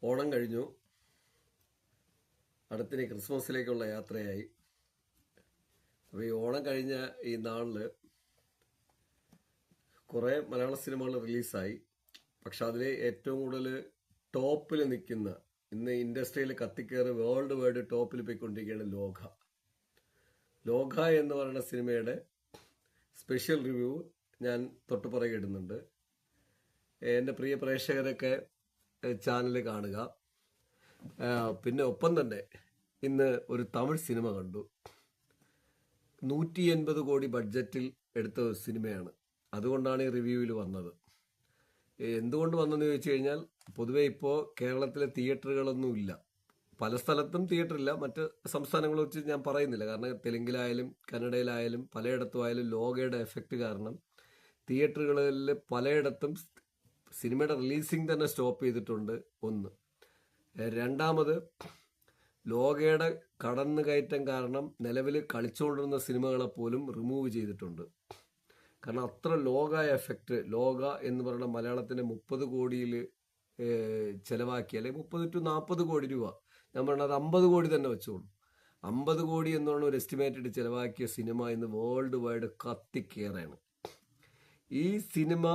ഓണം കഴിഞ്ഞു. അടുത്തിനി ക്രിസ്മസിലേക്കുള്ള യാത്രയായി. അപ്പോൾ ഈ ഓണം കഴിഞ്ഞ ഈ നാളിൽ കുറേ മലയാള സിനിമകൾ റിലീസായി. പക്ഷെ അതിൽ ഏറ്റവും കൂടുതൽ ടോപ്പിൽ നിൽക്കുന്ന, ഇന്ന് ഇൻഡസ്ട്രിയിൽ കത്തിക്കയറി വേൾഡ് വൈഡ് ടോപ്പിൽ പോയിക്കൊണ്ടിരിക്കുകയാണ് ലോക. ലോക എന്ന് പറയുന്ന സിനിമയുടെ സ്പെഷ്യൽ റിവ്യൂ ഞാൻ തൊട്ടുപുറകെ ഇടുന്നുണ്ട്. എൻ്റെ പ്രിയ പ്രേക്ഷകരൊക്കെ ചാനൽ കാണുക. പിന്നെ ഒപ്പം തന്നെ ഇന്ന് ഒരു തമിഴ് സിനിമ കണ്ടു. 180 കോടി ബഡ്ജറ്റിൽ എടുത്ത ഒരു സിനിമയാണ്. അതുകൊണ്ടാണ് ഈ റിവ്യൂവിൽ വന്നത്. എന്തുകൊണ്ട് വന്നെന്ന് ചോദിച്ചു കഴിഞ്ഞാൽ, പൊതുവെ ഇപ്പോൾ കേരളത്തിലെ തിയേറ്ററുകളൊന്നും ഇല്ല. പല സ്ഥലത്തും തിയേറ്റർ ഇല്ല. മറ്റ് സംസ്ഥാനങ്ങളെ വെച്ച് ഞാൻ പറയുന്നില്ല. കാരണം തെലുങ്കിലായാലും കന്നഡയിലായാലും പലയിടത്തുമായാലും ലോകയുടെ എഫക്റ്റ് കാരണം തിയേറ്ററുകളിൽ പലയിടത്തും സിനിമയുടെ റിലീസിങ് തന്നെ സ്റ്റോപ്പ് ചെയ്തിട്ടുണ്ട്. ഒന്ന്. രണ്ടാമത്, ലോകയുടെ കടന്നുകയറ്റം കാരണം നിലവിൽ കളിച്ചുകൊണ്ടിരുന്ന സിനിമകളെ പോലും റിമൂവ് ചെയ്തിട്ടുണ്ട്. കാരണം അത്ര ലോക എഫക്റ്റ്. ലോക എന്ന് പറയുന്ന മലയാളത്തിന് 30 കോടിയിൽ ചിലവാക്കി, അല്ലെങ്കിൽ 30 to 40 കോടി രൂപ, ഞാൻ പറഞ്ഞത് 50 കോടി തന്നെ വെച്ചോളൂ. 50 കോടി എന്നുള്ള ഒരു എസ്റ്റിമേറ്റഡ് ചിലവാക്കിയ സിനിമ ഇന്ന് വേൾഡ് വൈഡ് കത്തിക്കേറാണ്. ഈ സിനിമ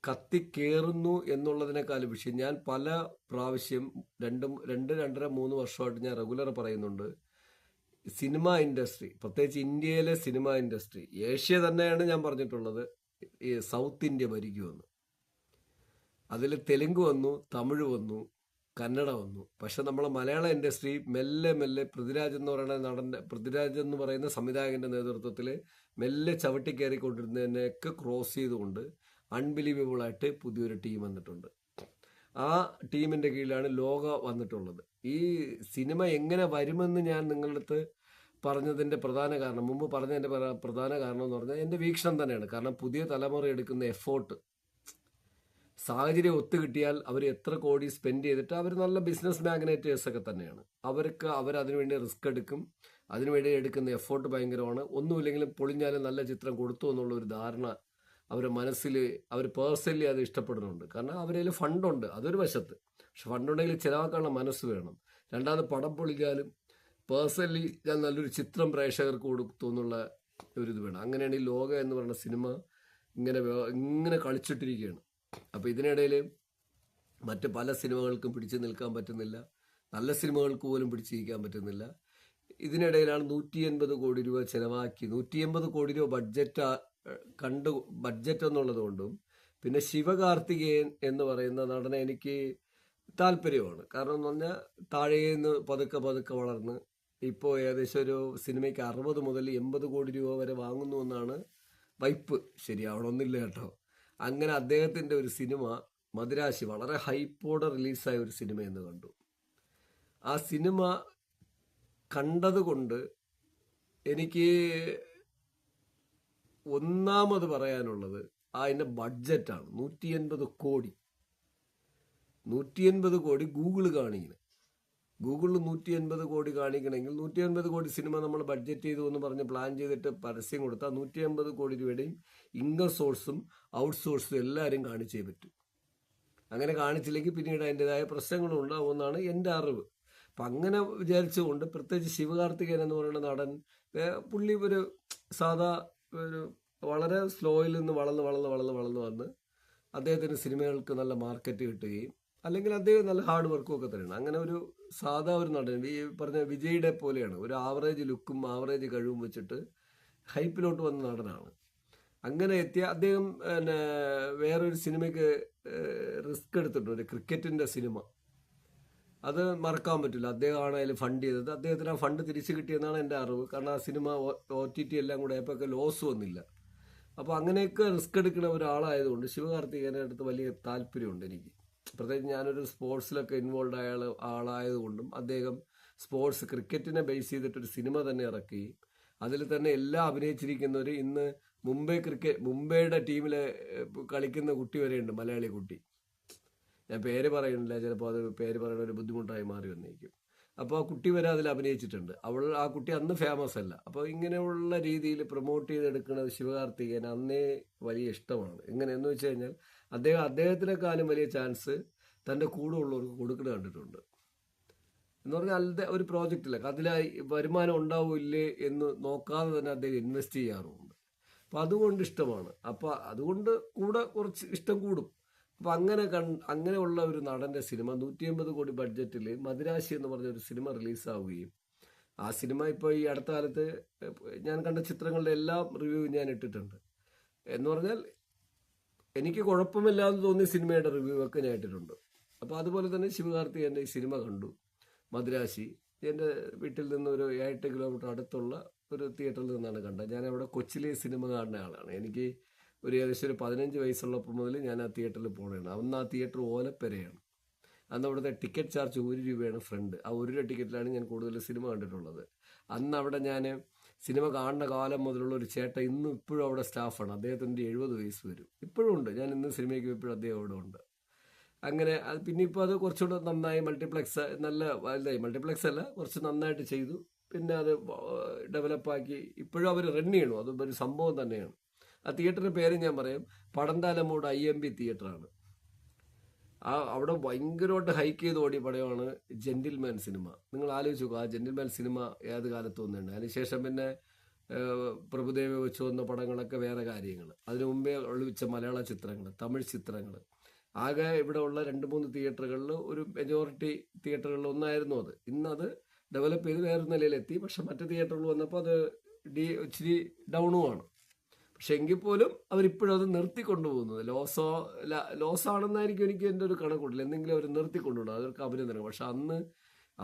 കത്തിക്കേറുന്നു എന്നുള്ളതിനേക്കാൾ വിഷയം, ഞാൻ പല പ്രാവശ്യം 2-2.5-3 വർഷമായിട്ട് ഞാൻ റെഗുലർ പറയുന്നുണ്ട്, സിനിമ ഇൻഡസ്ട്രി, പ്രത്യേകിച്ച് ഇന്ത്യയിലെ സിനിമ ഇൻഡസ്ട്രി, ഏഷ്യ തന്നെയാണ് ഞാൻ പറഞ്ഞിട്ടുള്ളത്, ഈ സൗത്ത് ഇന്ത്യ ഭരിക്കുമെന്ന്. അതിൽ തെലുങ്ക് വന്നു, തമിഴ് വന്നു, കന്നഡ വന്നു. പക്ഷെ നമ്മളെ മലയാള ഇൻഡസ്ട്രി മെല്ലെ മെല്ലെ പൃഥ്വിരാജ് എന്ന് പറയുന്ന സംവിധായകന്റെ നേതൃത്വത്തിൽ മെല്ലെ ചവിട്ടിക്കയറിക്കൊണ്ടിരുന്നതിനെയൊക്കെ ക്രോസ് ചെയ്തുകൊണ്ട് അൺബിലീവബിൾ ആയിട്ട് പുതിയൊരു ടീം വന്നിട്ടുണ്ട്. ആ ടീമിന്റെ കീഴിലാണ് ലോക വന്നിട്ടുള്ളത്. ഈ സിനിമ എങ്ങനെ വരുമെന്ന് ഞാൻ നിങ്ങളുടെ അടുത്ത് പറഞ്ഞതിന്റെ പ്രധാന കാരണം, മുമ്പ് പറഞ്ഞതിന്റെ പ്രധാന കാരണം എന്ന് പറഞ്ഞാൽ എൻ്റെ വീക്ഷണം തന്നെയാണ്. കാരണം പുതിയ തലമുറ എടുക്കുന്ന എഫോർട്ട്, സാഹചര്യം ഒത്തുകിട്ടിയാൽ അവർ എത്ര കോടി സ്പെൻഡ് ചെയ്തിട്ട്, അവർ നല്ല ബിസിനസ് മാഗ്നേറ്റേഴ്സ് ഒക്കെ തന്നെയാണ്. അവരതിനുവേണ്ടി റിസ്ക് എടുക്കും. അതിനുവേണ്ടി എടുക്കുന്ന എഫോർട്ട് ഭയങ്കരമാണ്. ഒന്നുമില്ലെങ്കിലും പൊളിഞ്ഞാലും നല്ല ചിത്രം കൊടുത്തു എന്നുള്ള ഒരു ധാരണ അവരുടെ മനസ്സിൽ, അവർ പേഴ്സണലി അത് ഇഷ്ടപ്പെടുന്നുണ്ട്. കാരണം അവരിൽ ഫണ്ടുണ്ട്, അതൊരു വശത്ത്. പക്ഷെ ഫണ്ടുണ്ടെങ്കിൽ ചിലവാക്കാനുള്ള മനസ്സ് വേണം. രണ്ടാമത്, പടം പൊളിക്കാനും പേഴ്സണലി ഞാൻ നല്ലൊരു ചിത്രം പ്രേക്ഷകർക്ക് കൊടുത്തു എന്നുള്ള ഒരിത് വേണം. അങ്ങനെയാണ് ഈ ലോക എന്ന് പറയുന്ന സിനിമ ഇങ്ങനെ കളിച്ചിട്ടിരിക്കുകയാണ്. അപ്പോൾ ഇതിനിടയിൽ മറ്റ് പല സിനിമകൾക്കും പിടിച്ചു നിൽക്കാൻ പറ്റുന്നില്ല. നല്ല സിനിമകൾക്ക് പോലും പിടിച്ചു നിൽക്കാൻ പറ്റുന്നില്ല. ഇതിനിടയിലാണ് 180 കോടി രൂപ ചിലവാക്കി, 180 കോടി രൂപ ബഡ്ജറ്റ് എന്നുള്ളത് കൊണ്ടും, പിന്നെ ശിവകാർത്തികേയൻ എന്ന് പറയുന്ന നടനെ എനിക്ക് താല്പര്യമാണ്. കാരണം എന്ന് പറഞ്ഞാൽ താഴേന്ന് പതുക്കെ വളർന്ന് ഇപ്പോൾ ഏകദേശം ഒരു സിനിമയ്ക്ക് 60 മുതൽ 80 കോടി രൂപ വരെ വാങ്ങുന്നു എന്നാണ് വൈപ്പ്. ശരിയാവണമെന്നില്ല കേട്ടോ. അങ്ങനെ അദ്ദേഹത്തിൻ്റെ ഒരു സിനിമ മദിരാശി വളരെ ഹൈപ്പോടെ റിലീസായ ഒരു സിനിമ എന്ന് കണ്ടു. ആ സിനിമ കണ്ടതുകൊണ്ട് എനിക്ക് ഒന്നാമത് പറയാനുള്ളത് അതിൻ്റെ ബഡ്ജറ്റാണ്. 180 കോടി. 180 കോടി ഗൂഗിള് കാണിക്കണം. ഗൂഗിളിൽ 180 കോടി കാണിക്കണമെങ്കിൽ 180 കോടി സിനിമ നമ്മൾ ബഡ്ജറ്റ് ചെയ്തു എന്ന് പറഞ്ഞ് പ്ലാൻ ചെയ്തിട്ട് പരസ്യം കൊടുത്താൽ 180 കോടി രൂപയുടെയും ഇൻകം സോഴ്സും ഔട്ട് സോഴ്സും എല്ലാവരും കാണിച്ചേ പറ്റും. അങ്ങനെ കാണിച്ചില്ലെങ്കിൽ പിന്നീട് അതിൻ്റെതായ പ്രശ്നങ്ങളും ഉണ്ടാവുമെന്നാണ് എൻ്റെ അറിവ്. അപ്പം അങ്ങനെ വിചാരിച്ചുകൊണ്ട്, പ്രത്യേകിച്ച് ശിവകാർത്തികേയൻ എന്ന് പറയുന്ന നടൻ, പുള്ളി ഒരു സാധാ ഒരു വളരെ സ്ലോയിൽ നിന്ന് വളർന്ന് വന്ന് അദ്ദേഹത്തിന് സിനിമകൾക്ക് നല്ല മാർക്കറ്റ് കിട്ടുകയും, അല്ലെങ്കിൽ അദ്ദേഹം നല്ല ഹാർഡ് വർക്കും ഒക്കെ തന്നെയാണ്. അങ്ങനെ ഒരു സാധാ ഒരു നടൻ, ഈ പറഞ്ഞ വിജയുടെ പോലെയാണ്, ഒരു ആവറേജ് ലുക്കും ആവറേജ് കഴിവും വെച്ചിട്ട് ഹൈപ്പിലോട്ട് വന്ന നടനാണ്. അങ്ങനെ എത്തിയ അദ്ദേഹം വേറൊരു സിനിമയ്ക്ക് റിസ്ക് എടുത്തിട്ടുണ്ട്, ഒരു ക്രിക്കറ്റിൻ്റെ സിനിമ. അത് മറക്കാൻ പറ്റില്ല. അദ്ദേഹമാണ് അതിൽ ഫണ്ട് ചെയ്തത്. അദ്ദേഹത്തിന് ആ ഫണ്ട് തിരിച്ചു കിട്ടിയെന്നാണ് എൻ്റെ അറിവ്. കാരണം ആ സിനിമ OTT എല്ലാം കൂടെ ആയപ്പോൾ ലോസ് വന്നില്ല. അപ്പോൾ അങ്ങനെയൊക്കെ റിസ്ക് എടുക്കുന്ന ഒരാളായതുകൊണ്ട് ശിവകാർത്തികേയൻ്റെ അടുത്ത് വലിയ താല്പര്യമുണ്ട് എനിക്ക്. പ്രത്യേകിച്ച് ഞാനൊരു സ്പോർട്സിലൊക്കെ ഇൻവോൾവ് ആയ ആളായതുകൊണ്ടും, അദ്ദേഹം സ്പോർട്സ് ക്രിക്കറ്റിനെ ബേസ് ചെയ്തിട്ടൊരു സിനിമ തന്നെ ഇറക്കി, അതിൽ തന്നെ എല്ലാം അഭിനയിച്ചിരിക്കുന്നവർ, ഇന്ന് മുംബൈയുടെ ടീമിലെ കളിക്കുന്ന കുട്ടി വരെയുണ്ട്, മലയാളി കുട്ടി. ഞാൻ പേര് പറയുന്നില്ല, ചിലപ്പോൾ അത് പേര് പറയുന്ന ഒരു ബുദ്ധിമുട്ടായി മാറി വന്നേക്കും. അപ്പോൾ ആ കുട്ടി വരെ അതിൽ അഭിനയിച്ചിട്ടുണ്ട്. ആ കുട്ടി അന്ന് ഫേമസ് അല്ല. അപ്പോൾ ഇങ്ങനെയുള്ള രീതിയിൽ പ്രൊമോട്ട് ചെയ്തെടുക്കുന്നത് ശിവകാർത്തികേയൻ അന്നേ വലിയ ഇഷ്ടമാണ്. എങ്ങനെയെന്ന് വെച്ച് കഴിഞ്ഞാൽ, അദ്ദേഹത്തിനെക്കാളും വലിയ ചാൻസ് തൻ്റെ കൂടെ ഉള്ളവർക്ക് കൊടുക്കുന്നത് കണ്ടിട്ടുണ്ട്. എന്ന് പറഞ്ഞാൽ അതിൻ്റെ ഒരു പ്രോജക്റ്റില്ല, അതിലായി വരുമാനം ഉണ്ടാവില്ലേ എന്ന് നോക്കാതെ തന്നെ അദ്ദേഹം ഇൻവെസ്റ്റ് ചെയ്യാറുമുണ്ട്. അപ്പം അതുകൊണ്ട് ഇഷ്ടമാണ്. അപ്പം അതുകൊണ്ട് കൂടെ കുറച്ച് ഇഷ്ടം കൂടും. അപ്പം അങ്ങനെയുള്ള ഒരു നടൻ്റെ സിനിമ 150 കോടി ബഡ്ജറ്റിൽ മദിരാശി എന്ന് പറഞ്ഞ ഒരു സിനിമ റിലീസാവുകയും ആ സിനിമ ഇപ്പോൾ ഈ അടുത്ത കാലത്ത് ഞാൻ കണ്ട ചിത്രങ്ങളുടെ എല്ലാം റിവ്യൂ ഞാൻ ഇട്ടിട്ടുണ്ട്. എന്ന് പറഞ്ഞാൽ എനിക്ക് കുഴപ്പമില്ലാന്ന് തോന്നിയ സിനിമയുടെ റിവ്യൂ ഒക്കെ ഞാൻ ഇട്ടിട്ടുണ്ട്. അപ്പോൾ അതുപോലെ തന്നെ ശിവകാർത്തികേയൻ്റെ ഈ സിനിമ കണ്ടു, മദിരാശി. എൻ്റെ വീട്ടിൽ നിന്ന് ഒരു 8 കിലോമീറ്റർ അടുത്തുള്ള ഒരു തിയേറ്ററിൽ നിന്നാണ് കണ്ടത്. ഞാൻ അവിടെ കൊച്ചിയിലെ സിനിമ കാണുന്ന ആളാണ്. എനിക്ക് ഏകദേശം ഒരു 15 വയസ്സുള്ളപ്പോൾ മുതൽ ഞാൻ ആ തിയേറ്ററിൽ പോകണതാണ്. അന്ന് ആ തിയേറ്റർ ഓലപ്പെരയാണ്. അന്ന് അവിടുത്തെ ടിക്കറ്റ് ചാർജ് 1 രൂപയാണ് ഫ്രണ്ട്. ആ 1 രൂപ ടിക്കറ്റിലാണ് ഞാൻ കൂടുതൽ സിനിമ കണ്ടിട്ടുള്ളത്. അന്ന് അവിടെ ഞാൻ സിനിമ കാണുന്ന കാലം മുതലുള്ള ഒരു ചേട്ടൻ ഇന്നും ഇപ്പോഴും അവിടെ സ്റ്റാഫാണ്. അദ്ദേഹത്തിൻ്റെ 70 വയസ്സ് വരും, ഇപ്പോഴും ഉണ്ട്. ഞാൻ ഇന്ന് സിനിമയ്ക്ക് ഇപ്പോഴും അദ്ദേഹം അവിടെ ഉണ്ട്. അങ്ങനെ പിന്നെ ഇപ്പോൾ അത് കുറച്ചുകൂടെ നന്നായി മൾട്ടിപ്ലക്സ് നല്ല വലുതായി. മൾട്ടിപ്ലക്സ് അല്ല, കുറച്ച് നന്നായിട്ട് ചെയ്തു. പിന്നെ അത് ഡെവലപ്പാക്കി ഇപ്പോഴും അവർ റൺ ചെയ്യണു. അതൊരു സംഭവം തന്നെയാണ്. ആ തിയേറ്ററിൻ്റെ പേര് ഞാൻ പറയാം, പടന്താലമൂട് IMB തിയേറ്ററാണ്. അവിടെ ഭയങ്കരമായിട്ട് ഹൈക്ക് ചെയ്ത് ഓടിയ പടമാണ് ജെന്റിൽമാൻ സിനിമ. നിങ്ങൾ ആലോചിച്ച് നോക്കുക, ആ ജെന്റിൽമാൻ സിനിമ ഏത് കാലത്ത് വന്നിട്ടുണ്ട്. അതിനുശേഷം പിന്നെ പ്രഭുദേവ വെച്ച് വന്ന പടങ്ങളൊക്കെ വേറെ കാര്യങ്ങൾ. അതിനു മുമ്പേ ഒളിവിച്ച മലയാള ചിത്രങ്ങൾ, തമിഴ് ചിത്രങ്ങൾ. ആകെ ഇവിടെ ഉള്ള 2-3 തിയേറ്ററുകളിൽ ഒരു മെജോറിറ്റി തിയേറ്ററുകളിൽ ഒന്നായിരുന്നു അത്. ഇന്നത് ഡെവലപ്പ് ചെയ്ത് വേറെ നിലയിലെത്തി. പക്ഷെ മറ്റ് തിയേറ്ററുകൾ വന്നപ്പോൾ അത് ഇച്ചിരി ഡൗണുമാണ്. പക്ഷെ എങ്കിൽ പോലും അവരിപ്പോഴും അത് നിർത്തിക്കൊണ്ടുപോകുന്നത് ലോസാണെന്നായിരിക്കും എനിക്ക് എൻ്റെ ഒരു കണക്കൂട്ടില്ല. എന്തെങ്കിലും അവർ നിർത്തിക്കൊണ്ടുപോകും, അവർക്ക് അഭിനന്ദനം. പക്ഷെ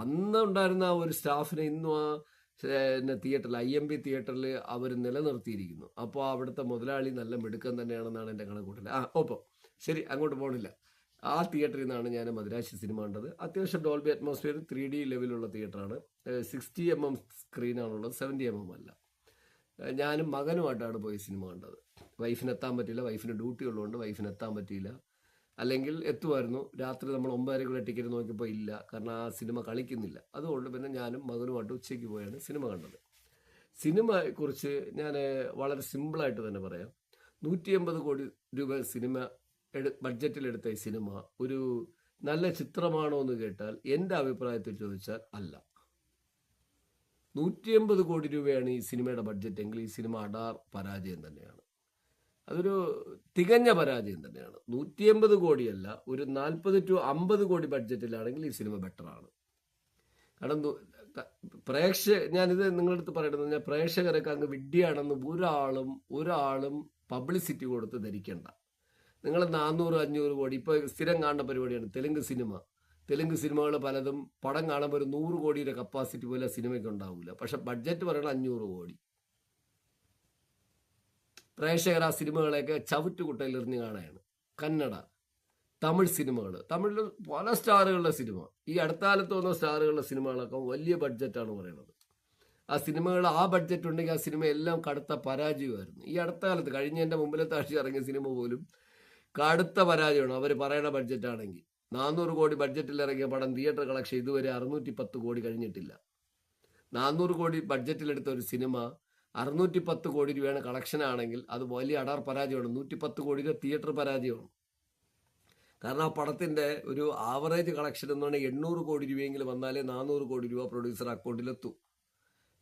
അന്ന് ഉണ്ടായിരുന്ന ആ ഒരു സ്റ്റാഫിനെ ഇന്നും ആ തിയേറ്ററിൽ IMB തിയേറ്ററിൽ അവർ നിലനിർത്തിയിരിക്കുന്നു. അപ്പോൾ അവിടുത്തെ മുതലാളി നല്ല മിടുക്കൻ തന്നെയാണെന്നാണ് എൻ്റെ കണക്കൂട്ടില്ല. ഒപ്പം ശരി, അങ്ങോട്ട് പോകണില്ല. ആ തിയേറ്ററിൽ നിന്നാണ് ഞാൻ മദിരാശി സിനിമ കണ്ടത്. അത്യാവശ്യം Dolby atmosphere 3D ലെവലുള്ള തിയേറ്ററാണ്. 60mm സ്ക്രീനാണുള്ളത്, 70mm അല്ല. ഞാനും മകനുമായിട്ടാണ് പോയി സിനിമ കണ്ടത്. വൈഫിന് എത്താൻ പറ്റിയില്ല, വൈഫിന് ഡ്യൂട്ടി ഉള്ളതുകൊണ്ട് വൈഫിന് എത്താൻ പറ്റിയില്ല. അല്ലെങ്കിൽ എത്തുമായിരുന്നു. രാത്രി നമ്മൾ 9:30 ടിക്കറ്റ് നോക്കിയപ്പോൾ ഇല്ല, കാരണം ആ സിനിമ കളിക്കുന്നില്ല. അതുകൊണ്ട് പിന്നെ ഞാനും മകനുമായിട്ട് ഉച്ചയ്ക്ക് പോയാണ് സിനിമ കണ്ടത്. സിനിമയെക്കുറിച്ച് ഞാൻ വളരെ സിമ്പിളായിട്ട് തന്നെ പറയാം. 150 കോടി രൂപ സിനിമ ബഡ്ജറ്റിലെടുത്ത ഈ സിനിമ ഒരു നല്ല ചിത്രമാണോ എന്ന് കേട്ടാൽ എൻ്റെ അഭിപ്രായത്തിൽ ചോദിച്ചാൽ അല്ല. 150 കോടി രൂപയാണ് ഈ സിനിമയുടെ ബഡ്ജറ്റ് എങ്കിൽ ഈ സിനിമ അടാർ പരാജയം തന്നെയാണ്. അതൊരു തികഞ്ഞ പരാജയം തന്നെയാണ്. 150 കോടിയല്ല, ഒരു 40 to 50 കോടി ബഡ്ജറ്റിലാണെങ്കിൽ ഈ സിനിമ ബെറ്ററാണ്. കാരണം ഞാനിത് നിങ്ങളുടെ അടുത്ത് പറയണമെന്ന് പറഞ്ഞാൽ, പ്രേക്ഷകരൊക്കെ അങ്ങ് വിഡ്ഢിയാണെന്ന് ഒരാളും പബ്ലിസിറ്റി കൊടുത്ത് ധരിക്കേണ്ട. നിങ്ങൾ 400-500 കോടി ഇപ്പോൾ സ്ഥിരം കാണുന്ന പരിപാടിയാണ് തെലുങ്ക് സിനിമകൾ പലതും പടം കാണുമ്പോൾ ഒരു 100 കോടിയുടെ കപ്പാസിറ്റി പോലെ സിനിമയ്ക്ക് ഉണ്ടാവില്ല. പക്ഷെ ബഡ്ജറ്റ് പറയണ 500 കോടി. പ്രേക്ഷകർ ആ സിനിമകളെയൊക്കെ ചവിറ്റുകുട്ടയിലെറിഞ്ഞ് കാണുകയാണ്. കന്നഡ, തമിഴ് സിനിമകൾ, തമിഴിൽ പല സ്റ്റാറുകളുടെ സിനിമ, ഈ അടുത്ത കാലത്ത് വന്ന സ്റ്റാറുകളുടെ സിനിമകളൊക്കെ വലിയ ബഡ്ജറ്റാണ് പറയുന്നത്. ആ സിനിമകൾ ആ ബഡ്ജറ്റ് ഉണ്ടെങ്കിൽ ആ സിനിമ എല്ലാം കടുത്ത പരാജയമായിരുന്നു. ഈ അടുത്ത കാലത്ത് കഴിഞ്ഞതിൻ്റെ മുമ്പിലത്തെ ആഴ്ച ഇറങ്ങിയ സിനിമ പോലും കടുത്ത പരാജയമാണ്. അവർ പറയുന്ന ബഡ്ജറ്റാണെങ്കിൽ 400 കോടി ബഡ്ജറ്റിൽ ഇറങ്ങിയ പടം തിയേറ്റർ കളക്ഷൻ ഇതുവരെ 610 കോടി കഴിഞ്ഞിട്ടില്ല. 400 കോടി ബഡ്ജറ്റിലെടുത്ത ഒരു സിനിമ 610 കോടി രൂപയാണ് കളക്ഷൻ ആണെങ്കിൽ അത് വലിയ അടാർ പരാജയമാണ്. 110 കോടിയുടെ തിയേറ്റർ പരാജയമാണ്. കാരണം ആ പടത്തിൻ്റെ ഒരു ആവറേജ് കളക്ഷൻ എന്ന് പറഞ്ഞാൽ 800 കോടി രൂപയെങ്കിലും വന്നാലേ 400 കോടി രൂപ പ്രൊഡ്യൂസർ അക്കൗണ്ടിലെത്തും.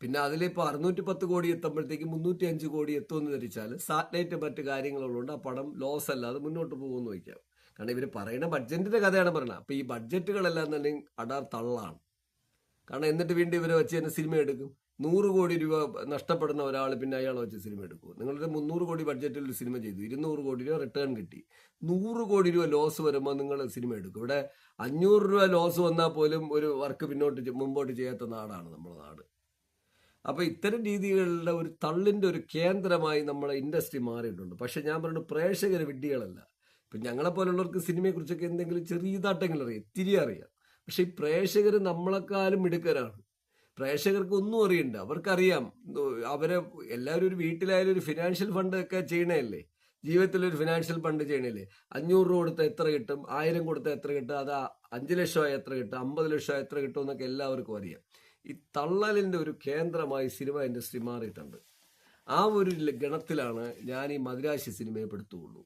പിന്നെ അതിലിപ്പോൾ 610 കോടി എത്തുമ്പോഴത്തേക്ക് 305 കോടി എത്തുമെന്ന് ധരിച്ചാൽ സാറ്റലൈറ്റ് മറ്റ് കാര്യങ്ങളുള്ളതുകൊണ്ട് ആ പടം ലോസ് അല്ലാതെ മുന്നോട്ട് പോകുമെന്ന് വയ്ക്കാം. കാരണം ഇവർ പറയുന്ന ബഡ്ജറ്റിൻ്റെ കഥയാണ് പറയുന്നത്. അപ്പോൾ ഈ ബഡ്ജറ്റുകളെല്ലാം തന്നെ അടാർ തള്ളാണ്. കാരണം എന്നിട്ട് വീണ്ടും ഇവരെ വെച്ച് തന്നെ സിനിമ എടുക്കും. 100 കോടി രൂപ നഷ്ടപ്പെടുന്ന ഒരാൾ പിന്നെ അയാൾ വെച്ച് സിനിമ എടുക്കും. നിങ്ങളുടെ 300 കോടി ബഡ്ജറ്റിൽ ഒരു സിനിമ ചെയ്തു, 200 കോടി രൂപ റിട്ടേൺ കിട്ടി, 100 കോടി രൂപ ലോസ് വരുമ്പോൾ നിങ്ങൾ സിനിമ എടുക്കും. ഇവിടെ 500 രൂപ ലോസ് വന്നാൽ പോലും ഒരു വർക്ക് മുമ്പോട്ട് ചെയ്യാത്ത നാടാണ് നമ്മുടെ നാട്. അപ്പോൾ ഇത്തരം രീതികളുടെ ഒരു തള്ളിൻ്റെ ഒരു കേന്ദ്രമായി നമ്മളെ ഇൻഡസ്ട്രി മാറിയിട്ടുണ്ട്. പക്ഷെ ഞാൻ പറയുന്നത് പ്രേക്ഷകർ വിഡ്ഢികളല്ല. ഇപ്പം ഞങ്ങളെപ്പോലുള്ളവർക്ക് സിനിമയെക്കുറിച്ചൊക്കെ എന്തെങ്കിലും ചെറിയതായിട്ടെങ്കിലും അറിയാം, ഇത്തിരി അറിയാം. പക്ഷെ ഈ പ്രേക്ഷകർ നമ്മളെക്കാളും മിടുക്കരാണ്. പ്രേക്ഷകർക്ക് ഒന്നും അറിയണ്ട, അവർക്കറിയാം. എല്ലാവരും ഒരു വീട്ടിലായാലും ഒരു ഫിനാൻഷ്യൽ ഫണ്ട് ഒക്കെ ചെയ്യണല്ലേ, ജീവിതത്തിലൊരു ഫിനാൻഷ്യൽ ഫണ്ട് ചെയ്യണല്ലേ. 500 രൂപ കൊടുത്താൽ എത്ര കിട്ടും, 1000 കൊടുത്താൽ എത്ര കിട്ടും, അത് 5 ലക്ഷമായി എത്ര കിട്ടും, 50 ലക്ഷമായി എത്ര കിട്ടും എന്നൊക്കെ എല്ലാവർക്കും അറിയാം. ഈ തള്ളലിൻ്റെ ഒരു കേന്ദ്രമായി സിനിമ ഇൻഡസ്ട്രി മാറിയിട്ടുണ്ട്. ആ ഒരു ഗണത്തിലാണ് ഞാൻ ഈ മദിരാശി സിനിമയെ പെടുത്തുള്ളൂ.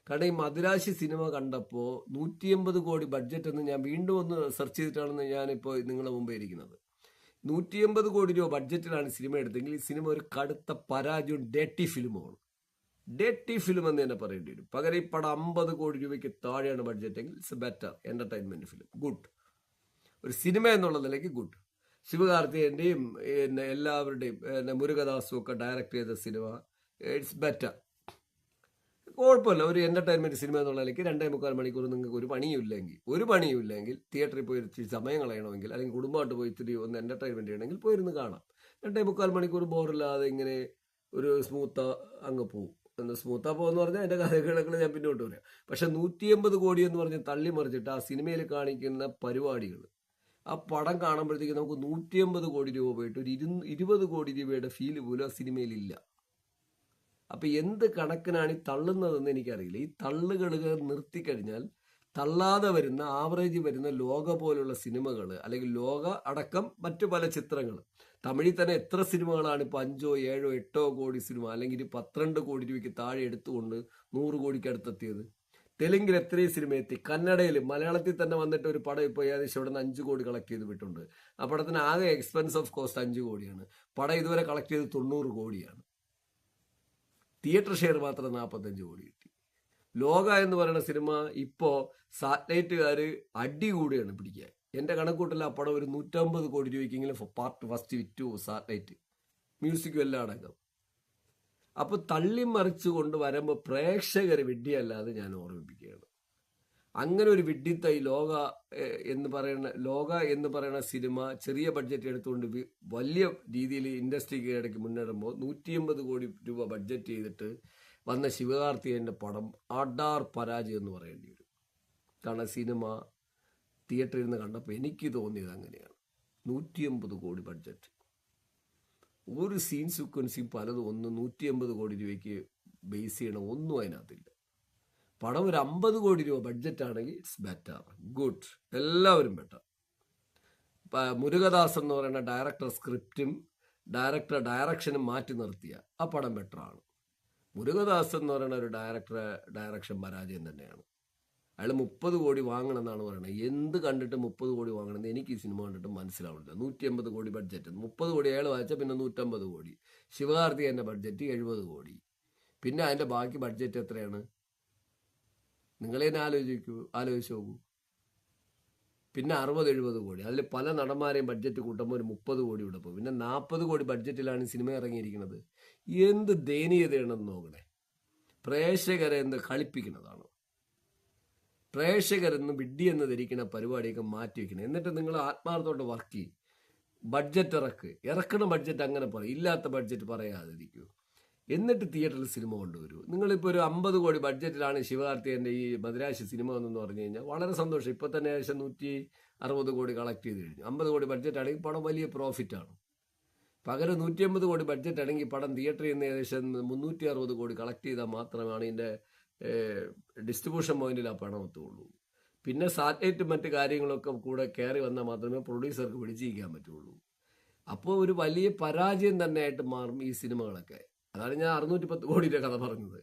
കാരണം ഈ മദിരാശി സിനിമ കണ്ടപ്പോൾ 180 കോടി ബഡ്ജറ്റ് എന്ന് ഞാൻ വീണ്ടും ഒന്ന് സെർച്ച് ചെയ്തിട്ടാണ് ഞാനിപ്പോൾ നിങ്ങളുടെ മുമ്പേ ഇരിക്കുന്നത്. 180 കോടി രൂപ ബഡ്ജറ്റിലാണ് സിനിമ എടുത്തെങ്കിൽ ഈ സിനിമ ഒരു കടുത്ത പരാജയവും ഡേറ്റി ഫിലിമുമാണ്. ഡേറ്റി ഫിലിം എന്ന് തന്നെ പറയേണ്ടി വരും. പകരം ഈ പടം 50 കോടി രൂപയ്ക്ക് താഴെയാണ് ബഡ്ജറ്റ് എങ്കിൽ it's better entertainment film, good. ഒരു സിനിമ എന്നുള്ള നിലയ്ക്ക് ഗുഡ്. ശിവകാർത്തികേയന്റെയും എല്ലാവരുടെയും മുരുകദാസും ഒക്കെ ഡയറക്ട് ചെയ്ത സിനിമ ഇറ്റ്സ് ബെറ്റർ, കുഴപ്പമില്ല. ഒരു എന്റർടൈൻമെന്റ് സിനിമ എന്നുള്ള നിലയ്ക്ക് 2.25 മണിക്കൂർ നിങ്ങൾക്ക് ഒരു പണിയുമില്ലെങ്കിൽ തിയേറ്ററിൽ പോയി ഇത്തിരി സമയം കളയണമെങ്കിൽ അല്ലെങ്കിൽ കുടുംബമായിട്ട് പോയി ഇത്തിരി ഒന്ന് എന്റർടൈൻമെന്റ് ചെയ്യണമെങ്കിൽ പോയിരുന്ന് കാണാം. 2.25 മണിക്കൂർ ബോറില്ലാതെ ഇങ്ങനെ ഒരു സ്മൂത്താ അങ്ങ് പോവും. സ്മൂത്താ പോകുന്ന പറഞ്ഞാൽ അതിന്റെ കഥകളൊക്കെ ഞാൻ പിന്നോട്ട് പറയാം. പക്ഷെ 180 കോടി എന്ന് പറഞ്ഞ് തള്ളിമറിച്ചിട്ട് ആ സിനിമയിൽ കാണിക്കുന്ന പരിപാടികൾ, ആ പടം കാണുമ്പോഴത്തേക്ക് നമുക്ക് 180 കോടി രൂപ പോയിട്ട് ഒരു 20 കോടി രൂപയുടെ ഫീല് പോലും ആ സിനിമയിലില്ല. അപ്പൊ എന്ത് കണക്കിനാണ് ഈ തള്ളുന്നതെന്ന് എനിക്കറിയില്ല. ഈ തള്ളുകൾ നിർത്തിക്കഴിഞ്ഞാൽ തള്ളാതെ വരുന്ന ആവറേജ് വരുന്ന ലോക പോലുള്ള സിനിമകൾ, അല്ലെങ്കിൽ ലോക അടക്കം മറ്റു പല ചിത്രങ്ങൾ, തമിഴിൽ തന്നെ എത്ര സിനിമകളാണ് ഇപ്പോൾ 5, 7, 8 കോടി സിനിമ, അല്ലെങ്കിൽ 12 കോടി രൂപയ്ക്ക് താഴെ എടുത്തുകൊണ്ട് 100 കോടിക്ക് അടുത്തെത്തിയത്. തെലുങ്കിൽ എത്രയും സിനിമ എത്തി, കന്നഡയിൽ, മലയാളത്തിൽ തന്നെ വന്നിട്ട് ഒരു പടം ഇപ്പോൾ ഏകദേശം ഇവിടെ നിന്ന് 5 കോടി കളക്ട് ചെയ്ത് വിട്ടുണ്ട്. ആ പടത്തിന് ആകെ എക്സ്പെൻസ് ഓഫ് കോസ്റ്റ് 5 കോടിയാണ്. പടം ഇതുവരെ കളക്ട് ചെയ്ത് 90 കോടിയാണ്. തിയേറ്റർ ഷെയർ മാത്രം 45 കോടി കിട്ടി. ലോക എന്ന് പറയുന്ന സിനിമ ഇപ്പോൾ സാറ്റലൈറ്റുകാർ അടികൂടിയാണ് പിടിക്കാൻ. എൻ്റെ കണക്കൂട്ടിൽ ആ പടം ഒരു 150 കോടി രൂപയ്ക്കെങ്കിലും പാർട്ട് ഫസ്റ്റ് വിറ്റു സാറ്റലൈറ്റ്, മ്യൂസിക്കും എല്ലാം അടക്കം. അപ്പൊ തള്ളിമറിച്ചു കൊണ്ട് വരുമ്പോൾ പ്രേക്ഷകർ വിഡ്ഢിയല്ലാതെ ഞാൻ ഓർമ്മിപ്പിക്കുകയാണ്. അങ്ങനെ ഒരു വിഡ്ഢിത്ത ഈ ലോക എന്ന് പറയുന്ന സിനിമ ചെറിയ ബഡ്ജറ്റ് എടുത്തുകൊണ്ട് വലിയ രീതിയിൽ ഇൻഡസ്ട്രിക്ക് ഇടയ്ക്ക് മുന്നേറുമ്പോൾ 180 കോടി രൂപ ബഡ്ജറ്റ് ചെയ്തിട്ട് വന്ന ശിവകാർത്തികേയന്റെ പടം അടാർ പരാജയം എന്ന് പറയേണ്ടി വരും. കാരണം സിനിമ തിയേറ്ററിൽ നിന്ന് കണ്ടപ്പോൾ എനിക്ക് തോന്നിയത് അങ്ങനെയാണ്. 180 കോടി ബഡ്ജറ്റ്, ഒരു സീൻ സീക്വൻസിയും പലതും 180 കോടി രൂപയ്ക്ക് ബേസ് ചെയ്യണം, ഒന്നും അതിനകത്തില്ല. പടം ഒരു 50 കോടി രൂപ ബഡ്ജറ്റ് ആണെങ്കിൽ ഇറ്റ്സ് ബെറ്റർ, ഗുഡ്, എല്ലാവരും ബെറ്റർ. മുരുകദാസ് എന്ന് പറയുന്ന ഡയറക്ടർ സ്ക്രിപ്റ്റും ഡയറക്ഷനും മാറ്റി നിർത്തിയ ആ പടം ബെറ്ററാണ്. മുരുകദാസ് എന്ന് പറയുന്ന ഒരു ഡയറക്ഷൻ പരാജയം തന്നെയാണ്. അയാൾ 30 കോടി വാങ്ങണമെന്നാണ് പറയുന്നത്. എന്ത് കണ്ടിട്ട് 30 കോടി വാങ്ങണമെന്ന് എനിക്ക് ഈ സിനിമ കണ്ടിട്ട് മനസ്സിലാവുന്നില്ല. 180 കോടി ബഡ്ജറ്റ്, 30 കോടി അയാൾ വായിച്ചാൽ പിന്നെ 150 കോടി. ശിവകാർത്തികേയന്റെ ബഡ്ജറ്റ് 70 കോടി. പിന്നെ അതിന്റെ ബാക്കി ബഡ്ജറ്റ് എത്രയാണ് നിങ്ങളെന്നെ ആലോചിച്ച് നോക്കൂ. പിന്നെ 60-70 കോടി. അതിൽ പല നടന്മാരെയും ബഡ്ജറ്റ് കൂട്ടുമ്പോൾ ഒരു 30 കോടി ഇവിടെ പോകും. പിന്നെ 40 കോടി ബഡ്ജറ്റിലാണ് സിനിമ ഇറങ്ങിയിരിക്കുന്നത്. എന്ത് ദയനീയതയാണെന്ന് നോക്കണേ. പ്രേക്ഷകരെ എന്ത് കളിപ്പിക്കുന്നതാണ്. പ്രേക്ഷകരെന്ന് വിഡ്ഢി എന്ന് ധരിക്കുന്ന പരിപാടിയൊക്കെ മാറ്റി വെക്കണം. എന്നിട്ട് നിങ്ങൾ ആത്മാർത്ഥത്തോട്ട് വർക്ക് ചെയ്യും. ബഡ്ജറ്റ് ഇറക്കണ ബഡ്ജറ്റ് അങ്ങനെ പറയും, ഇല്ലാത്ത ബഡ്ജറ്റ് പറയാതിരിക്കൂ. എന്നിട്ട് തിയേറ്ററിൽ സിനിമ കൊണ്ടുവരൂ. നിങ്ങളിപ്പോൾ ഒരു 50 കോടി ബഡ്ജറ്റിലാണ് ശിവകാർത്തികേയന്റെ ഈ മദിരാശി സിനിമ എന്ന് പറഞ്ഞു കഴിഞ്ഞാൽ വളരെ സന്തോഷം. ഇപ്പൊ തന്നെ ഏകദേശം 160 കോടി കളക്ട് ചെയ്ത് കഴിഞ്ഞു. 50 കോടി ബഡ്ജറ്റ് ആണെങ്കിൽ പടം വലിയ പ്രോഫിറ്റാണ്. പകരം 180 കോടി ബഡ്ജറ്റ് ആണെങ്കിൽ പടം തിയേറ്ററിൽ നിന്ന് ഏകദേശം 360 കോടി കളക്ട് ചെയ്താൽ മാത്രമാണ് ഇതിന്റെ ഡിസ്ട്രിബ്യൂഷൻ പോയിന്റിൽ ആ പണം എത്തുള്ളൂ. പിന്നെ സാറ്റലൈറ്റ് മറ്റ് കാര്യങ്ങളൊക്കെ കൂടെ കയറി വന്നാൽ മാത്രമേ പ്രൊഡ്യൂസർക്ക് പിടിച്ചിരിക്കാൻ പറ്റുള്ളൂ. അപ്പോൾ ഒരു വലിയ പരാജയം തന്നെയായിട്ട് മാറും ഈ സിനിമകളൊക്കെ. അതാണ് ഞാൻ 610 കോടിയുടെ കഥ പറഞ്ഞത്.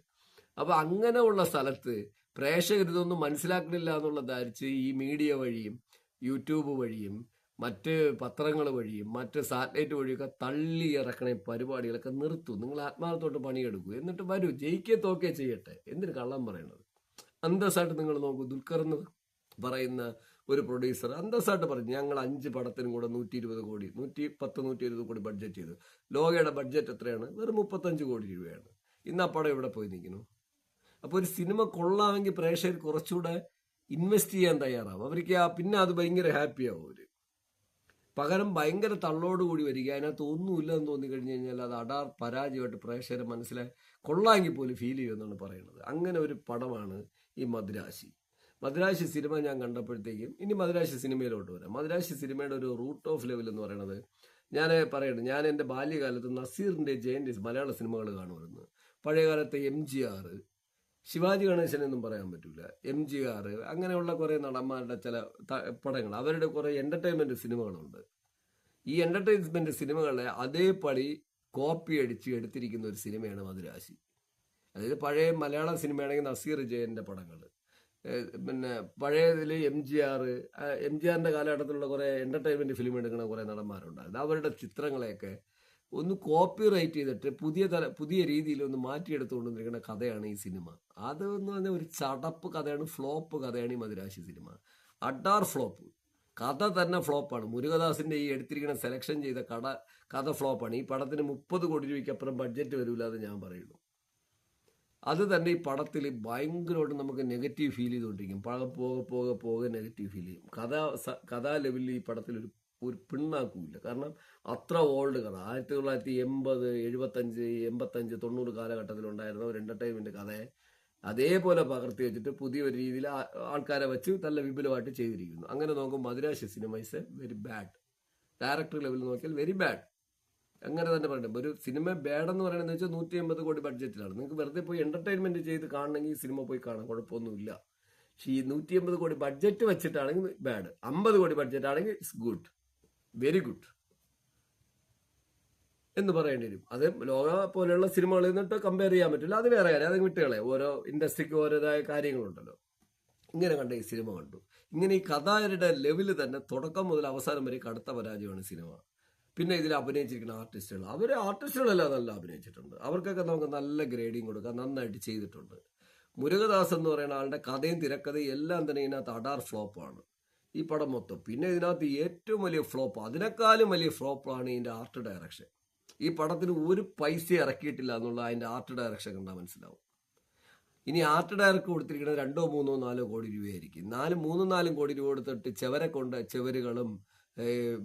അപ്പൊ അങ്ങനെയുള്ള സ്ഥലത്ത് പ്രേക്ഷകർ ഇതൊന്നും മനസ്സിലാക്കണില്ല എന്നുള്ള ധരിച്ച് ഈ മീഡിയ വഴിയും യൂട്യൂബ് വഴിയും മറ്റ് പത്രങ്ങൾ വഴിയും മറ്റ് സാറ്റലൈറ്റ് വഴിയൊക്കെ തള്ളി ഇറക്കണ പരിപാടികളൊക്കെ നിർത്തൂ. നിങ്ങൾ ആത്മാർത്ഥത്തോട്ട് പണിയെടുക്കൂ. എന്നിട്ട് വരൂ, ജയിക്കേ തോക്കേ ചെയ്യട്ടെ. എന്തിന് കള്ളം പറയണത്? അന്തസ്സായിട്ട് നിങ്ങൾ നോക്കൂ. ദുൽഖർ എന്ന് പറയുന്ന ഒരു പ്രൊഡ്യൂസർ അന്തസ്സായിട്ട് പറഞ്ഞു, ഞങ്ങൾ 5 പടത്തിനും കൂടെ 120 കോടി 120 കോടി ബഡ്ജറ്റ് ചെയ്തു. ലോകയുടെ ബഡ്ജറ്റ് എത്രയാണ്? വെറും 35 കോടി രൂപയാണ്. ഇന്ന് ആ പടം ഇവിടെ പോയി നിൽക്കുന്നു. അപ്പോൾ ഒരു സിനിമ കൊള്ളാമെങ്കിൽ പ്രേക്ഷകർ കുറച്ചുകൂടെ ഇൻവെസ്റ്റ് ചെയ്യാൻ തയ്യാറാവും. അവർക്ക് പിന്നെ അത് ഭയങ്കര ഹാപ്പിയാവും. അവര് പകരം ഭയങ്കര തള്ളോടുകൂടി വരിക, അതിനകത്ത് ഒന്നുമില്ലെന്ന് തോന്നിക്കഴിഞ്ഞ് കഴിഞ്ഞാൽ അത് അടാർ പരാജയമായിട്ട് പ്രേക്ഷകരെ മനസ്സിലായി കൊള്ളാമെങ്കിൽ പോലും ഫീൽ ചെയ്യുമെന്നാണ് പറയുന്നത്. അങ്ങനെ ഒരു പടമാണ് ഈ മദിരാശി സിനിമ ഞാൻ കണ്ടപ്പോഴത്തേക്കും. ഇനി മദിരാശി സിനിമയിലോട്ട് വരാം. മദിരാശി സിനിമയുടെ ഒരു റൂട്ട് ഓഫ് ലെവൽ എന്ന് പറയുന്നത് ഞാൻ എൻ്റെ ബാല്യകാലത്ത് നസീറിന്റെ ജയന്റിസ് മലയാള സിനിമകൾ കാണുമായിരുന്നു. പഴയകാലത്തെ MGR, ശിവാജി ഗണേശൻ എന്നും പറയാൻ പറ്റൂല, MGR, അങ്ങനെയുള്ള കുറെ നടന്മാരുടെ ചില പടങ്ങൾ, അവരുടെ കുറെ എന്റർടൈൻമെന്റ് സിനിമകളുണ്ട്. ഈ എന്റർടൈൻമെന്റ് സിനിമകളെ അതേപടി കോപ്പി അടിച്ച് എടുത്തിരിക്കുന്ന ഒരു സിനിമയാണ് മദിരാശി. അതായത് പഴയ മലയാള സിനിമയാണെങ്കിൽ നസീർ ജയന്റെ പടങ്ങൾ, പിന്നെ പഴയതിൽ എം ജി ആറിന്റെ കാലഘട്ടത്തിലുള്ള കുറെ എന്റർടൈൻമെന്റ് ഫിലിം എടുക്കുന്ന കുറെ നടന്മാരുണ്ടായിരുന്നു. അവരുടെ ചിത്രങ്ങളെയൊക്കെ ഒന്ന് കോപ്പി റൈറ്റ് ചെയ്തിട്ട് പുതിയ രീതിയിൽ ഒന്ന് മാറ്റിയെടുത്തുകൊണ്ടിരിക്കുന്ന കഥയാണ് ഈ സിനിമ. അത് എന്ന് പറഞ്ഞാൽ ഒരു ചടപ്പ് കഥയാണ്, ഫ്ലോപ്പ് കഥയാണ് ഈ മദിരാശി സിനിമ. അഡാർ ഫ്ലോപ്പ്, കഥ തന്നെ ഫ്ലോപ്പാണ്. മുരുകദാസിന്റെ ഈ എടുത്തിരിക്കുന്ന സെലക്ഷൻ ചെയ്ത കഥ ഫ്ലോപ്പാണ്. ഈ പടത്തിന് 30 കോടി രൂപയ്ക്ക് അപ്പുറം ബഡ്ജറ്റ് വരില്ല എന്ന് ഞാൻ പറയുന്നു. അത് തന്നെ ഈ പടത്തിൽ ഭയങ്കരമായിട്ട് നമുക്ക് നെഗറ്റീവ് ഫീൽ ചെയ്തുകൊണ്ടിരിക്കും. പടം പോകെ നെഗറ്റീവ് ഫീൽ ചെയ്യും. കഥാ ലെവലിൽ ഈ പടത്തിൽ ഒരു പിണ്ണാക്കുമില്ല. കാരണം അത്ര ഓൾഡ് കഥ, 1980, 75, 85, 90 കാലഘട്ടത്തിലുണ്ടായിരുന്ന ഒരു എന്റർടൈൻമെന്റ് കഥയെ അതേപോലെ പകർത്തി വെച്ചിട്ട് പുതിയൊരു രീതിയിൽ ആൾക്കാരെ വെച്ച് നല്ല വിപുലമായിട്ട് ചെയ്തിരിക്കുന്നു. അങ്ങനെ നോക്കുമ്പോൾ Madirasi cinema is a very bad. Director ലെവലിൽ നോക്കിയാൽ വെരി ബാഡ്. അങ്ങനെ തന്നെ പറയണം. ഒരു സിനിമ ബാഡ് എന്ന് പറയുന്നത് വെച്ചാൽ 150 കോടി ബഡ്ജറ്റിലാണ്. നിങ്ങൾക്ക് വെറുതെ പോയി എന്റർടൈൻമെന്റ് ചെയ്ത് കാണണമെങ്കിൽ ഈ സിനിമ പോയി കാണാം, കുഴപ്പമൊന്നുമില്ല. പക്ഷേ ഈ 150 കോടി ബഡ്ജറ്റ് വെച്ചിട്ടാണെങ്കിൽ ബാഡ്, 50 കോടി ബഡ്ജറ്റ് ആണെങ്കിൽ ഇറ്റ്സ് ഗുഡ്, വെരി ഗുഡ് എന്ന് പറയേണ്ടി വരും. അത് ലോക പോലെയുള്ള സിനിമകളിൽ നിന്നിട്ട് കമ്പയർ ചെയ്യാൻ പറ്റില്ല, അത് വേറെ കാര്യം, അത് വിട്ടുകളെ. ഓരോ ഇൻഡസ്ട്രിക്ക് ഓരോതായ കാര്യങ്ങളുണ്ടല്ലോ. ഇങ്ങനെ കണ്ട ഈ സിനിമ കണ്ടു. ഇങ്ങനെ ഈ കഥാരുടെ ലെവല് തന്നെ തുടക്കം മുതൽ അവസാനം വരെ കടുത്ത പരാജയമാണ് സിനിമ. പിന്നെ ഇതിൽ അഭിനയിച്ചിരിക്കുന്ന ആർട്ടിസ്റ്റുകളെല്ലാം നല്ല അഭിനയിച്ചിട്ടുണ്ട്. അവർക്കൊക്കെ നമുക്ക് നല്ല ഗ്രേഡിങ് കൊടുക്കാം, നന്നായിട്ട് ചെയ്തിട്ടുണ്ട്. മുരുകദാസ് എന്ന് പറയുന്ന ആളുടെ കഥയും തിരക്കഥയും എല്ലാം തന്നെ ഇതിനകത്ത് അഡാർ ഫ്ലോപ്പാണ് ഈ പടം മൊത്തം. പിന്നെ ഇതിനകത്ത് ഏറ്റവും വലിയ ഫ്ലോപ്പ്, അതിനേക്കാളും വലിയ ഫ്ലോപ്പാണ് ഇതിന്റെ ആർട്ട് ഡയറക്ഷൻ. ഈ പടത്തിന് ഒരു പൈസ ഇറക്കിയിട്ടില്ല എന്നുള്ള അതിന്റെ ആർട്ട് ഡയറക്ഷൻ കണ്ടാൽ മനസ്സിലാവും. ഇനി ആർട്ട് ഡയറക്ടർ കൊടുത്തിരിക്കുന്നത് 2, 3, 4 കോടി രൂപയായിരിക്കും. 3, 4 കോടി രൂപ കൊടുത്തിട്ട് ചെവരുകളും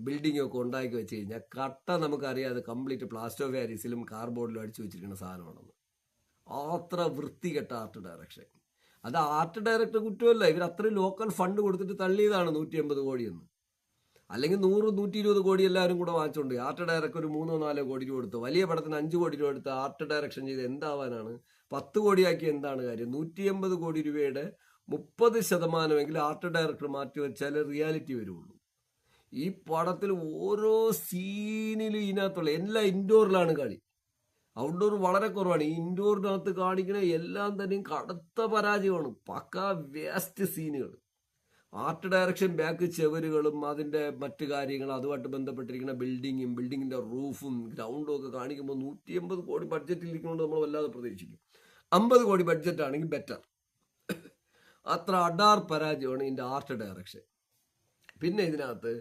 ബിൽഡിങ്ങും ഒക്കെ ഉണ്ടാക്കി വെച്ച് കഴിഞ്ഞാൽ കട്ട നമുക്കറിയാം അത് കംപ്ലീറ്റ് പ്ലാസ്റ്റർ ഓഫ് പാരീസിലും കാർബോർഡിലും അടിച്ചു വെച്ചിരിക്കുന്ന സാധനമാണെന്ന്. അത്ര വൃത്തികെട്ട ആർട്ട് ഡയറക്ഷൻ. അത് ആർട്ട് ഡയറക്ടർ കുറ്റമല്ല, ഇവർ അത്രയും ലോക്കൽ ഫണ്ട് കൊടുത്തിട്ട് തള്ളിയതാണ് 150 കോടിയെന്ന്. അല്ലെങ്കിൽ 100, 120 കോടി എല്ലാവരും കൂടെ വാങ്ങിച്ചുകൊണ്ട് ആർട്ട് ഡയറക്ടർ ഒരു 3, 4 കോടി രൂപ കൊടുത്തു. വലിയ പടത്തിന് 5 കോടി രൂപ എടുത്ത് ആർട്ട് ഡയറക്ഷൻ ചെയ്ത് എന്താവാനാണ്? 10 കോടിയാക്കി എന്താണ് കാര്യം? 150 കോടി രൂപയുടെ 30% ആർട്ട് ഡയറക്ടർ മാറ്റി വെച്ചാൽ റിയാലിറ്റി വരുള്ളൂ. ഈ പടത്തിൽ ഓരോ സീനിലും ഇതിനകത്തുള്ള എല്ലാം ഇൻഡോറിലാണ് കളി, ഔട്ട്ഡോർ വളരെ കുറവാണ്. ഈ ഇൻഡോറിനകത്ത് കാണിക്കുന്ന എല്ലാം തന്നെയും കടുത്ത പരാജയമാണ്. പക്കാ വേസ്റ്റ് സീനുകൾ. ആർട്ട് ഡയറക്ഷൻ ബാക്ക് ചെവരുകളും അതിന്റെ മറ്റു കാര്യങ്ങളും അതുമായിട്ട് ബന്ധപ്പെട്ടിരിക്കുന്ന ബിൽഡിങ്ങിന്റെ റൂഫും ഗ്രൗണ്ടും ഒക്കെ കാണിക്കുമ്പോൾ 150 കോടി ബഡ്ജറ്റിൽ ഇരിക്കുന്നതുകൊണ്ട് നമ്മൾ വല്ലാതെ പ്രതീക്ഷിക്കും. 50 കോടി ബഡ്ജറ്റ് ആണെങ്കിൽ ബെറ്റർ. അത്ര അഡാർ പരാജയമാണ് ഇതിന്റെ ആർട്ട് ഡയറക്ഷൻ. പിന്നെ ഇതിനകത്ത്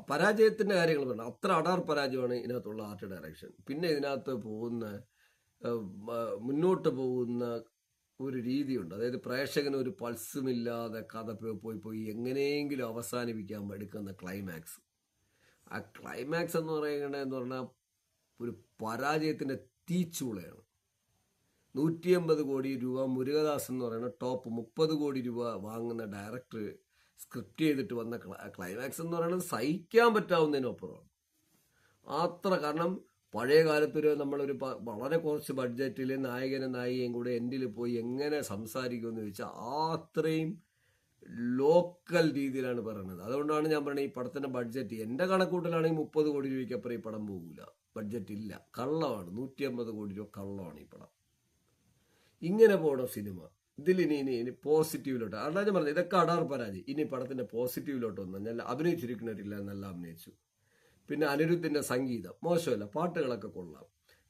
പരാജയത്തിന്റെ കാര്യങ്ങൾ പറഞ്ഞു, അത്ര അഡാർ പരാജയമാണ് ഇതിനകത്തുള്ള ആർട്ട് ഡയറക്ഷൻ. പിന്നെ ഇതിനകത്ത് മുന്നോട്ട് പോകുന്ന ഒരു രീതിയുണ്ട്. അതായത് പ്രേക്ഷകന് ഒരു പൾസുമില്ലാതെ കഥ പോയി എങ്ങനെയെങ്കിലും അവസാനിപ്പിക്കാൻ എടുക്കുന്ന ക്ലൈമാക്സ്. ആ ക്ലൈമാക്സ് എന്ന് പറഞ്ഞാൽ ഒരു പരാജയത്തിന്റെ തീച്ചൂളയാണ്. 150 കോടി രൂപ മുരുകദാസ് എന്ന് പറയുന്ന ടോപ്പ് 30 കോടി രൂപ വാങ്ങുന്ന ഡയറക്ടർ സ്ക്രിപ്റ്റ് ചെയ്തിട്ട് വന്ന ക്ലൈമാക്സ് എന്ന് പറയുന്നത് സഹിക്കാൻ പറ്റാവുന്നതിനപ്പുറമാണ്. കാരണം പഴയ കാലത്തൊരു നമ്മളൊരു വളരെ കുറച്ച് ബഡ്ജറ്റിൽ നായകനും നായികയും കൂടെ എൻഡിൽ പോയി എങ്ങനെ സംസാരിക്കുമെന്ന് ചോദിച്ചാൽ അത്രയും ലോക്കൽ രീതിയിലാണ് പറയുന്നത്. അതുകൊണ്ടാണ് ഞാൻ പറയുന്നത് ഈ പടത്തിന്റെ ബഡ്ജറ്റ് എൻ്റെ കണക്കൂട്ടലാണെങ്കിൽ 30 കോടി രൂപയ്ക്ക് അപ്പുറം ഈ പടം പോകില്ല. ബഡ്ജറ്റ് ഇല്ല, കള്ളമാണ്. 150 കോടി രൂപ കള്ളമാണ് ഈ പടം. ഇങ്ങനെ പോകണം സിനിമ. ഇതിൽ ഇനി പോസിറ്റീവിലോട്ട്, അതാണ് ഞാൻ പറഞ്ഞത്, ഇതൊക്കെ അടാർ പരാജയം. ഇനി പടത്തിന്റെ പോസിറ്റീവിലോട്ട് വന്നു. നല്ല അഭിനയിച്ചിരിക്കുന്നവരില്ല, നല്ല അഭിനയിച്ചു. പിന്നെ അനിരുദ്ധിന്റെ സംഗീതം മോശമല്ല, പാട്ടുകളൊക്കെ കൊള്ളാം.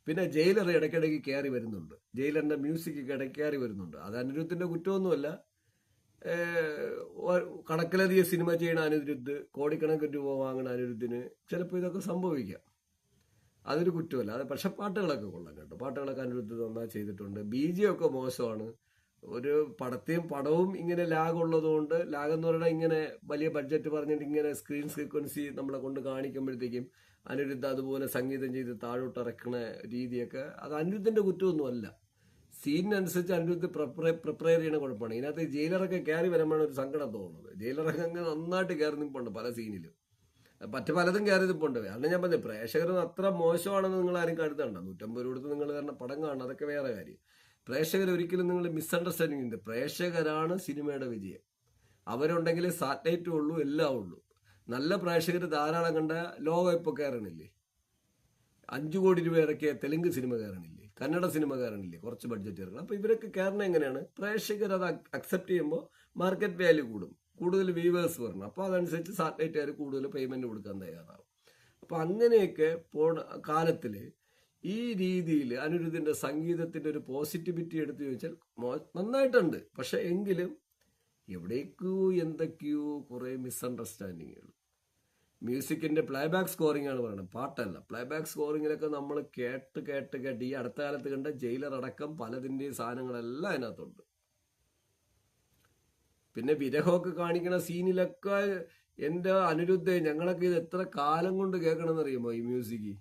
പിന്നെ ജയിലർ ഇടയ്ക്കിടയ്ക്ക് കയറി വരുന്നുണ്ട്, ജയിലറിന്റെ മ്യൂസിക് ഇടയ്ക്ക് കയറി വരുന്നുണ്ട്. അത് അനിരുദ്ധിന്റെ കുറ്റമൊന്നുമല്ല. കണക്കിലധികം സിനിമ ചെയ്യണ അനിരുദ്ധ്, കോടിക്കണക്കിന് രൂപ വാങ്ങണ അനിരുദ്ധിന് ചിലപ്പോൾ ഇതൊക്കെ സംഭവിക്കാം. അതൊരു കുറ്റമല്ല. പക്ഷെ പാട്ടുകളൊക്കെ കൊള്ളാം കേട്ടോ. പാട്ടുകളൊക്കെ അനിരുദ്ധ് നന്നായി ചെയ്തിട്ടുണ്ട്. BGM ഒക്കെ മോശമാണ്. ഒരു പടവും ഇങ്ങനെ ലാഗ് ഉള്ളതുകൊണ്ട്, ലാഗ് എന്ന് പറഞ്ഞാൽ ഇങ്ങനെ വലിയ ബഡ്ജറ്റ് പറഞ്ഞിട്ട് ഇങ്ങനെ സ്ക്രീൻ ഫ്രീക്വൻസി നമ്മളെ കൊണ്ട് കാണിക്കുമ്പോഴത്തേക്കും അനിരുദ്ധ അതുപോലെ സംഗീതം ചെയ്ത് താഴോട്ട് ഇറക്കുന്ന രീതിയൊക്കെ അത് അനിരുദ്ധിന്റെ കുറ്റമൊന്നും അല്ല. സീനിനനുസരിച്ച് അനിരുദ്ധ് പ്രിപ്പയർ ചെയ്യണ കുഴപ്പമാണ്. ഇതിനകത്ത് ജയിലറൊക്കെ കയറി വരുമ്പോഴാണ് ഒരു സങ്കടം തോന്നുന്നത്. ജയിലറൊക്കെ അങ്ങ് നന്നായിട്ട് കയറി നിൽപ്പുണ്ട് പല സീനിലും, പലതും കയറി നിൽപ്പുണ്ട്. കാരണം ഞാൻ പറഞ്ഞത് പ്രേക്ഷകർ അത്ര മോശമാണെന്ന് നിങ്ങൾ ആരും കരുതണ്ട. 150 രൂപ കൊടുത്ത് നിങ്ങൾ കാരണം പടം കാണണം, അതൊക്കെ വേറെ കാര്യം. പ്രേക്ഷകർ ഒരിക്കലും നിങ്ങൾ മിസ്അണ്ടർസ്റ്റാൻഡിങ് ഉണ്ട്. പ്രേക്ഷകരാണ് സിനിമയുടെ വിജയം. അവരുണ്ടെങ്കിൽ സാറ്റലൈറ്റും ഉള്ളൂ, എല്ലാം ഉള്ളൂ. നല്ല പ്രേക്ഷകർ ധാരാളം കണ്ട ലോകം ഇപ്പോൾ കയറണില്ലേ? 5 കോടി രൂപ ഇറക്കിയ തെലുങ്ക് സിനിമ കയറണില്ലേ? കന്നഡ സിനിമക്കാരനില്ലേ കുറച്ച് ബഡ്ജറ്റ് ഇറക്കണം. അപ്പോൾ ഇവരൊക്കെ കാരണം എങ്ങനെയാണ്, പ്രേക്ഷകർ അത് അക്സെപ്റ്റ് ചെയ്യുമ്പോൾ മാർക്കറ്റ് വാല്യൂ കൂടും, കൂടുതൽ വ്യൂവേഴ്സ് വരണം. അപ്പോൾ അതനുസരിച്ച് സാറ്റലൈറ്റുകാർ കൂടുതൽ പേയ്മെന്റ് കൊടുക്കാൻ തയ്യാറാവും. അപ്പോൾ അങ്ങനെയൊക്കെ പോണ കാലത്തിൽ ഈ രീതിയിൽ അനിരുദ്ധിന്റെ സംഗീതത്തിന്റെ ഒരു പോസിറ്റിവിറ്റി എടുത്തു ചോദിച്ചാൽ നന്നായിട്ടുണ്ട്. പക്ഷെ എങ്കിലും എവിടേക്കോ എന്തൊക്കെയോ കുറെ മിസ്അണ്ടർസ്റ്റാൻഡിങ്ങുകൾ. മ്യൂസിക്കിന്റെ പ്ലേബാക്ക് സ്കോറിംഗ് ആണ് പറയുന്നത്, പാട്ടല്ല. പ്ലേബാക്ക് സ്കോറിങ്ങിലൊക്കെ നമ്മൾ കേട്ട് കേട്ട് കേട്ട് ഈ അടുത്ത കാലത്ത് കണ്ട ജയിലർ അടക്കം പലതിന്റെയും സാധനങ്ങളെല്ലാം അതിനകത്തുണ്ട്. പിന്നെ വിരഹമൊക്കെ കാണിക്കുന്ന സീനിലൊക്കെ എന്റെ അനിരുദ്ധ, ഞങ്ങളൊക്കെ ഇത് എത്ര കാലം കൊണ്ട് കേൾക്കണമെന്നറിയുമോ ഈ മ്യൂസിക്?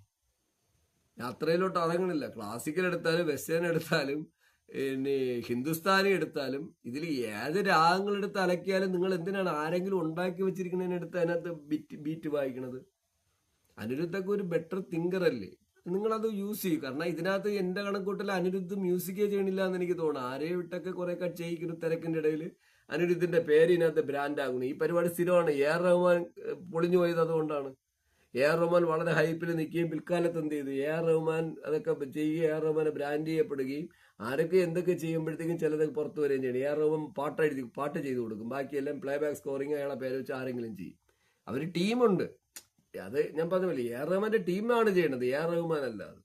യാത്രയിലോട്ട് അടങ്ങണില്ല. ക്ലാസിക്കൽ എടുത്താലും വെസ്റ്റേൺ എടുത്താലും പിന്നെ ഹിന്ദുസ്ഥാനി എടുത്താലും ഇതിൽ ഏത് രാഗങ്ങളെടുത്ത് അലക്കിയാലും നിങ്ങൾ എന്തിനാണ് ആരെങ്കിലും ഉണ്ടാക്കി വെച്ചിരിക്കുന്നതിനടുത്ത് അതിനകത്ത് ബീറ്റ് വായിക്കണത്? അനിരുദ്ധൊക്കെ ഒരു ബെറ്റർ തിങ്കർ അല്ലേ, നിങ്ങളത് യൂസ് ചെയ്യും. കാരണം ഇതിനകത്ത് എന്റെ കണക്കൂട്ടൽ അനിരുദ്ധ് മ്യൂസിക്കേ ചെയ്യണില്ല എന്ന് എനിക്ക് തോന്നുന്നു. ആരെയും വിട്ടൊക്കെ കുറെ ചെയ്യിക്കുന്നു തിരക്കിന്റെ ഇടയിൽ. അനിരുദ്ധിന്റെ പേര് ഇതിനകത്ത് ബ്രാൻഡ് ആകുന്നു. ഈ പരിപാടി സ്ഥിരമാണ്. AR റഹ്മാൻ പൊളിഞ്ഞു പോയത് അതുകൊണ്ടാണ്. AR റഹ്മാൻ വളരെ ഹൈപ്പിൽ നിൽക്കുകയും പിൽക്കാലത്ത് എന്ത് ചെയ്തു, AR റഹ്മാൻ അതൊക്കെ ചെയ്യുകയും AR റഹ്മാനെ ബ്രാൻഡ് ചെയ്യപ്പെടുകയും ആരൊക്കെ എന്തൊക്കെ ചെയ്യുമ്പോഴത്തേക്കും ചിലതൊക്കെ പുറത്തു വരികയും ചെയ്യണം. AR റഹ്മാൻ പാട്ട് ചെയ്തു കൊടുക്കും, ബാക്കിയെല്ലാം പ്ലേ ബാക്ക് സ്കോറിങ് അയാളെ പേര് വെച്ച് ആരെങ്കിലും ചെയ്യും. അവർ ടീമുണ്ട്. അത് ഞാൻ പറഞ്ഞില്ലേ, AR റഹ്മാന്റെ ടീമാണ് ചെയ്യണത്, AR റഹ്മാൻ അല്ലാതെ.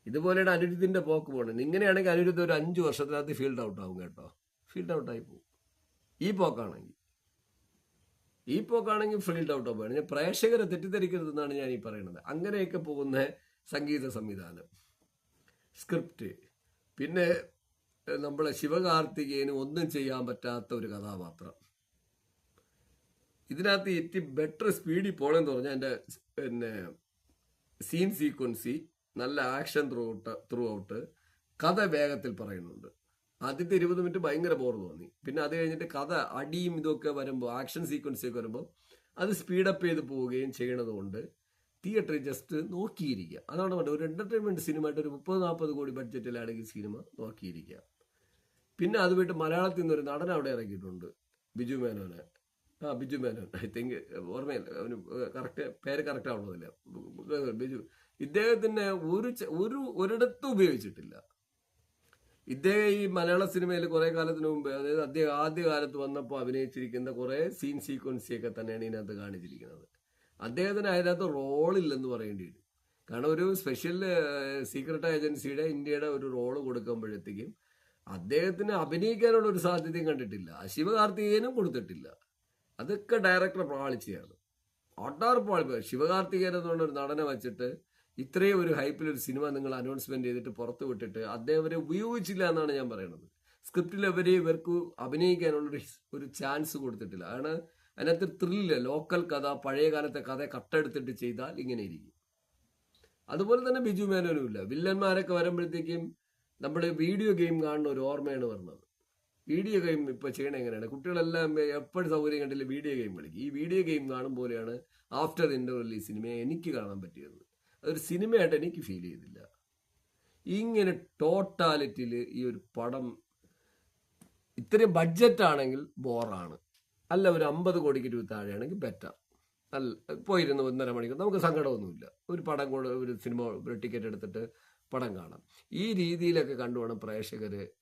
ഇതുപോലെയാണ് അനിരുദ്ധിന്റെ പോക്ക് പോകണത്. ഇങ്ങനെയാണെങ്കിൽ അനിരുദ്ധ ഒരു 5 വർഷത്തിനകത്ത് ഫീൽഡ് ഔട്ട് ആവും കേട്ടോ, ഫീൽഡ് ഔട്ടായി പോകും. ഈ പോക്കാണെങ്കിൽ ഫീൽഡ് ഔട്ട് ആവുകയാണ്. ഞാൻ പ്രേക്ഷകരെ തെറ്റിദ്ധരിക്കരുതെന്നാണ് ഞാൻ ഈ പറയുന്നത്. അങ്ങനെയൊക്കെ പോകുന്ന സംഗീത സംവിധാനം, സ്ക്രിപ്റ്റ്, പിന്നെ നമ്മളെ ശിവകാർത്തികേയന് ഒന്നും ചെയ്യാൻ പറ്റാത്ത ഒരു കഥാപാത്രം. ഇതിനകത്ത് ഏറ്റവും ബെറ്റർ സ്പീഡിൽ പോകണമെന്ന് പറഞ്ഞാൽ എൻ്റെ പിന്നെ സീൻ സീക്വൻസി, നല്ല ആക്ഷൻ ത്രൂ ഔട്ട്, കഥ വേഗത്തിൽ പറയുന്നുണ്ട്. ആദ്യത്തെ 20 മിനിറ്റ് ഭയങ്കര ബോർ തോന്നി. പിന്നെ അത് കഴിഞ്ഞിട്ട് കഥ അടിയും ഇതൊക്കെ വരുമ്പോൾ, ആക്ഷൻ സീക്വൻസ് ഒക്കെ വരുമ്പോൾ അത് സ്പീഡപ്പ് ചെയ്ത് പോവുകയും ചെയ്യണത് കൊണ്ട് തിയേറ്ററിൽ ജസ്റ്റ് നോക്കിയിരിക്കുക. അതാണ് പറഞ്ഞത്, ഒരു എന്റർടൈൻമെന്റ് സിനിമ ആയിട്ട് ഒരു 30-40 കോടി ബഡ്ജറ്റിലാണെങ്കിൽ സിനിമ നോക്കിയിരിക്കുക. പിന്നെ അത് വിട്ട് മലയാളത്തിൽ നിന്നൊരു നടൻ അവിടെ ഇറക്കിയിട്ടുണ്ട്, ബിജു മേനോനെ. ബിജു മേനോൻ, ഐ തിങ്ക്, ഓർമ്മയില്ല, അവന് പേര് കറക്റ്റ് ആവുന്നതില്ല. ബിജു, ഇദ്ദേഹത്തിന് ഒരിടത്തും ഉപയോഗിച്ചിട്ടില്ല. ഇദ്ദേഹം ഈ മലയാള സിനിമയിൽ കുറെ കാലത്തിന് മുമ്പ്, അതായത് അദ്ദേഹം ആദ്യകാലത്ത് വന്നപ്പോൾ അഭിനയിച്ചിരിക്കുന്ന കുറെ സീൻ സീക്വൻസിയൊക്കെ തന്നെയാണ് ഇതിനകത്ത് കാണിച്ചിരിക്കുന്നത്. അദ്ദേഹത്തിന് അതിനകത്ത് റോളില്ലെന്ന് പറയേണ്ടി വരും. കാരണം ഒരു സ്പെഷ്യൽ സീക്രട്ട് ഏജൻസിയുടെ ഇന്ത്യയുടെ ഒരു റോള് കൊടുക്കുമ്പോഴത്തേക്കും അദ്ദേഹത്തിന് അഭിനയിക്കാനുള്ള ഒരു സാധ്യതയും കണ്ടിട്ടില്ല. ശിവകാർത്തികേയനും കൊടുത്തിട്ടില്ല. അതൊക്കെ ഡയറക്ടർ പാളിച്ചയാണ്, പാളിപ്പോ. ശിവകാർത്തികേയൻ എന്നുള്ള ഒരു നടനെ വെച്ചിട്ട് ഇത്രയും ഒരു ഹൈപ്പിലൊരു സിനിമ നിങ്ങൾ അനൗൺസ്മെന്റ് ചെയ്തിട്ട് പുറത്തു വിട്ടിട്ട് അദ്ദേഹം അവരെ ഉപയോഗിച്ചില്ല എന്നാണ് ഞാൻ പറയുന്നത്. സ്ക്രിപ്റ്റിൽ ഇവർക്ക് അഭിനയിക്കാനുള്ള ഒരു ചാൻസ് കൊടുത്തിട്ടില്ല. അതാണ് അതിനകത്ത് ത്രില്ലില്ല. ലോക്കൽ കഥ, പഴയ കാലത്തെ കഥ കട്ടെടുത്തിട്ട് ചെയ്താൽ ഇങ്ങനെ ഇരിക്കും. അതുപോലെ തന്നെ ബിജു മേനോനും ഇല്ല. വില്ലന്മാരൊക്കെ വരുമ്പോഴത്തേക്കും നമ്മുടെ വീഡിയോ ഗെയിം കാണുന്ന ഒരു ഓർമ്മയാണ് പറഞ്ഞത്. വീഡിയോ ഗെയിം ഇപ്പൊ ചെയ്യണ എങ്ങനെയാണ്, കുട്ടികളെല്ലാം എപ്പോഴും സൗകര്യം കണ്ടില്ല വീഡിയോ ഗെയിം കളിക്കും. ഈ വീഡിയോ ഗെയിം കാണും പോലെയാണ് ആഫ്റ്റർ ഇന്റർവെൽ ഈ സിനിമയെ എനിക്ക് കാണാൻ പറ്റിയത്. അതൊരു സിനിമയായിട്ട് എനിക്ക് ഫീൽ ചെയ്തില്ല. ഇങ്ങനെ ടോട്ടാലിറ്റിയിൽ ഈ ഒരു പടം ഇത്രയും ബഡ്ജറ്റ് ആണെങ്കിൽ ബോറാണ്. അല്ല, ഒരു 50 കോടിക്ക് രൂപ താഴെയാണെങ്കിൽ ബെറ്റർ. അല്ല, പോയിരുന്നു 1.5 മണിക്കൂർ നമുക്ക് സങ്കടമൊന്നുമില്ല. ഒരു പടം കൂടെ, ഒരു സിനിമ, ഒരു ടിക്കറ്റ് എടുത്തിട്ട് പടം കാണാം. ഈ രീതിയിലൊക്കെ കണ്ടുവേണം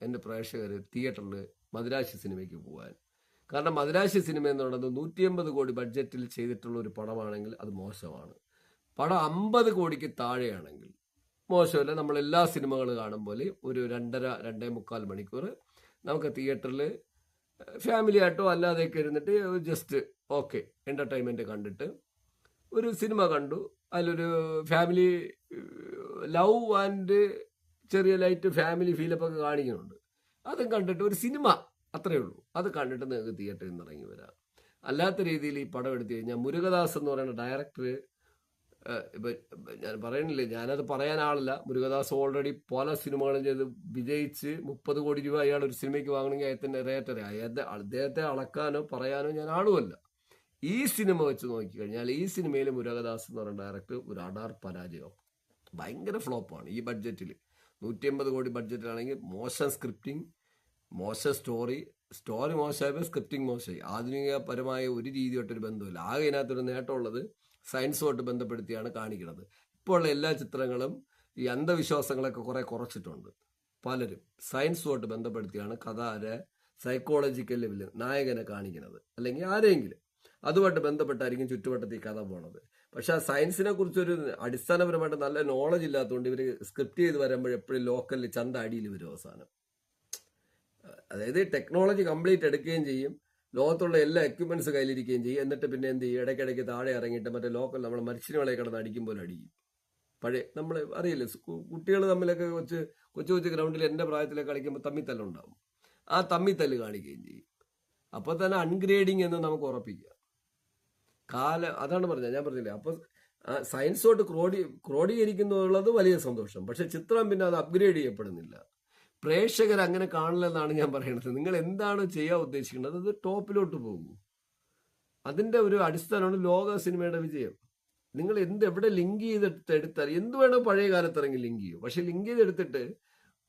എൻ്റെ പ്രേക്ഷകർ തിയേറ്ററിൽ മദിരാശി സിനിമയ്ക്ക് പോകാൻ. കാരണം മദിരാശി സിനിമ എന്ന് പറയുന്നത് 150 കോടി ബഡ്ജറ്റിൽ ചെയ്തിട്ടുള്ള ഒരു പടമാണെങ്കിൽ അത് മോശമാണ്. പടം 50 കോടിക്ക് താഴെയാണെങ്കിൽ മോശമല്ല. നമ്മൾ എല്ലാ സിനിമകൾ കാണും പോലെ ഒരു 2.5-2.25 മണിക്കൂർ നമുക്ക് തിയേറ്ററിൽ ഫാമിലി ആയിട്ടോ അല്ലാതെയൊക്കെ ഇരുന്നിട്ട് ജസ്റ്റ് ഓക്കെ എന്റർടൈൻമെന്റ് കണ്ടിട്ട് ഒരു സിനിമ കണ്ടു. അതിലൊരു ഫാമിലി ലവ് ആൻഡ് ചെറിയ ലൈറ്റ് ഫാമിലി ഫീലപ്പ് ഒക്കെ കാണിക്കുന്നുണ്ട്. അതും കണ്ടിട്ട് ഒരു സിനിമ, അത്രയേ ഉള്ളൂ. അത് കണ്ടിട്ട് നിങ്ങൾക്ക് തിയേറ്ററിൽ നിന്ന് ഇറങ്ങി വരാം. അല്ലാത്ത രീതിയിൽ ഈ പടം എടുത്തു കഴിഞ്ഞാൽ മുരുകദാസ് എന്ന് പറയുന്ന ഡയറക്ടർ, ഞാൻ പറയണില്ലേ, ഞാനത് പറയാൻ ആളില്ല. മുരുകദാസ് ഓൾറെഡി പല സിനിമകളും ചെയ്ത് വിജയിച്ച് 30 കോടി രൂപ അയാൾ ഒരു സിനിമയ്ക്ക് വാങ്ങണമെങ്കിൽ അദ്ദേഹത്തിന്റെ റേറ്ററെ, അദ്ദേഹത്തെ അളക്കാനോ പറയാനോ ഞാൻ ആളുമല്ല. ഈ സിനിമ വെച്ച് നോക്കിക്കഴിഞ്ഞാൽ ഈ സിനിമയിൽ മുരുകദാസ് എന്ന് പറയുന്ന ഡയറക്ടർ ഒരു അടാർ പരാജയം, ഭയങ്കര ഫ്ലോപ്പാണ്. ഈ ബഡ്ജറ്റിൽ 150 കോടി ബഡ്ജറ്റിലാണെങ്കിൽ മോശം സ്ക്രിപ്റ്റിംഗ്, മോശം സ്റ്റോറി മോശമായപ്പോൾ സ്ക്രിപ്റ്റിംഗ് മോശമായി. ആധുനികപരമായ ഒരു രീതിയായിട്ടൊരു ബന്ധമില്ല. ആകെ ഇതിനകത്തൊരു നേട്ടമുള്ളത് സയൻസുമായിട്ട് ബന്ധപ്പെടുത്തിയാണ് കാണിക്കുന്നത്. ഇപ്പോൾ ഉള്ള എല്ലാ ചിത്രങ്ങളും ഈ അന്ധവിശ്വാസങ്ങളൊക്കെ കുറെ കുറച്ചിട്ടുണ്ട്. പലരും സയൻസുമായിട്ട് ബന്ധപ്പെടുത്തിയാണ് കഥ സൈക്കോളജിക്കൽ ലെവലിൽ നായകനെ കാണിക്കുന്നത്, അല്ലെങ്കിൽ ആരെങ്കിലും അതുമായിട്ട് ബന്ധപ്പെട്ടായിരിക്കും ചുറ്റുവട്ടത്തിൽ ഈ കഥ പോണത്. പക്ഷെ ആ സയൻസിനെ കുറിച്ചൊരു അടിസ്ഥാനപരമായിട്ട് നല്ല നോളജ് ഇല്ലാത്തതുകൊണ്ട് ഇവർ സ്ക്രിപ്റ്റ് ചെയ്ത് വരുമ്പോഴെപ്പോഴും ലോക്കലിൽ ചന്ത അടിയിൽ വരും അവസാനം. അതായത് ടെക്നോളജി കംപ്ലീറ്റ് എടുക്കുകയും ചെയ്യും, ലോകത്തുള്ള എല്ലാ എക്യുപ്മെന്റ്സ് കയ്യിലിരിക്കുകയും ചെയ്യും, എന്നിട്ട് പിന്നെ എന്ത് ചെയ്യും, ഇടയ്ക്കിടയ്ക്ക് താഴെ ഇറങ്ങിയിട്ട് മറ്റേ ലോക്കൽ നമ്മൾ മരിച്ചിനുകളെ കിടന്ന് അടിക്കും പോലെ അടിക്കും. പഴയ നമ്മൾ അറിയില്ലേ, കുട്ടികൾ തമ്മിലൊക്കെ കൊച്ചു കൊച്ചു ഗ്രൗണ്ടിൽ എൻ്റെ പ്രായത്തിലൊക്കെ കളിക്കുമ്പോൾ തമ്മിത്തല്ലുണ്ടാവും. ആ തമ്മിത്തല്ല് കാണിക്കുകയും ചെയ്യും. അപ്പോൾ തന്നെ അൺഗ്രേഡിങ് എന്ന് നമുക്ക് ഉറപ്പിക്കാം. അതാണ് പറഞ്ഞത്, ഞാൻ പറഞ്ഞില്ലേ. അപ്പോൾ സയൻസോട്ട് ക്രോഡീകരിക്കുന്നുള്ളത് വലിയ സന്തോഷം. പക്ഷെ ചിത്രം പിന്നെ അത് അപ്ഗ്രേഡ് ചെയ്യപ്പെടുന്നില്ല. പ്രേക്ഷകർ അങ്ങനെ കാണില്ലെന്നാണ് ഞാൻ പറയുന്നത്. നിങ്ങൾ എന്താണ് ചെയ്യാൻ ഉദ്ദേശിക്കുന്നത് അത് ടോപ്പിലോട്ട് പോകും. അതിന്റെ ഒരു അടിസ്ഥാനമാണ് ലോക സിനിമയുടെ വിജയം. നിങ്ങൾ എവിടെ ലിങ്ക് ചെയ്തെടുത്ത് എടുത്താൽ എന്ത് വേണോ പഴയ കാലത്ത് ഇറങ്ങി ലിങ്ക് ചെയ്യും. പക്ഷെ ലിങ്ക് ചെയ്തെടുത്തിട്ട്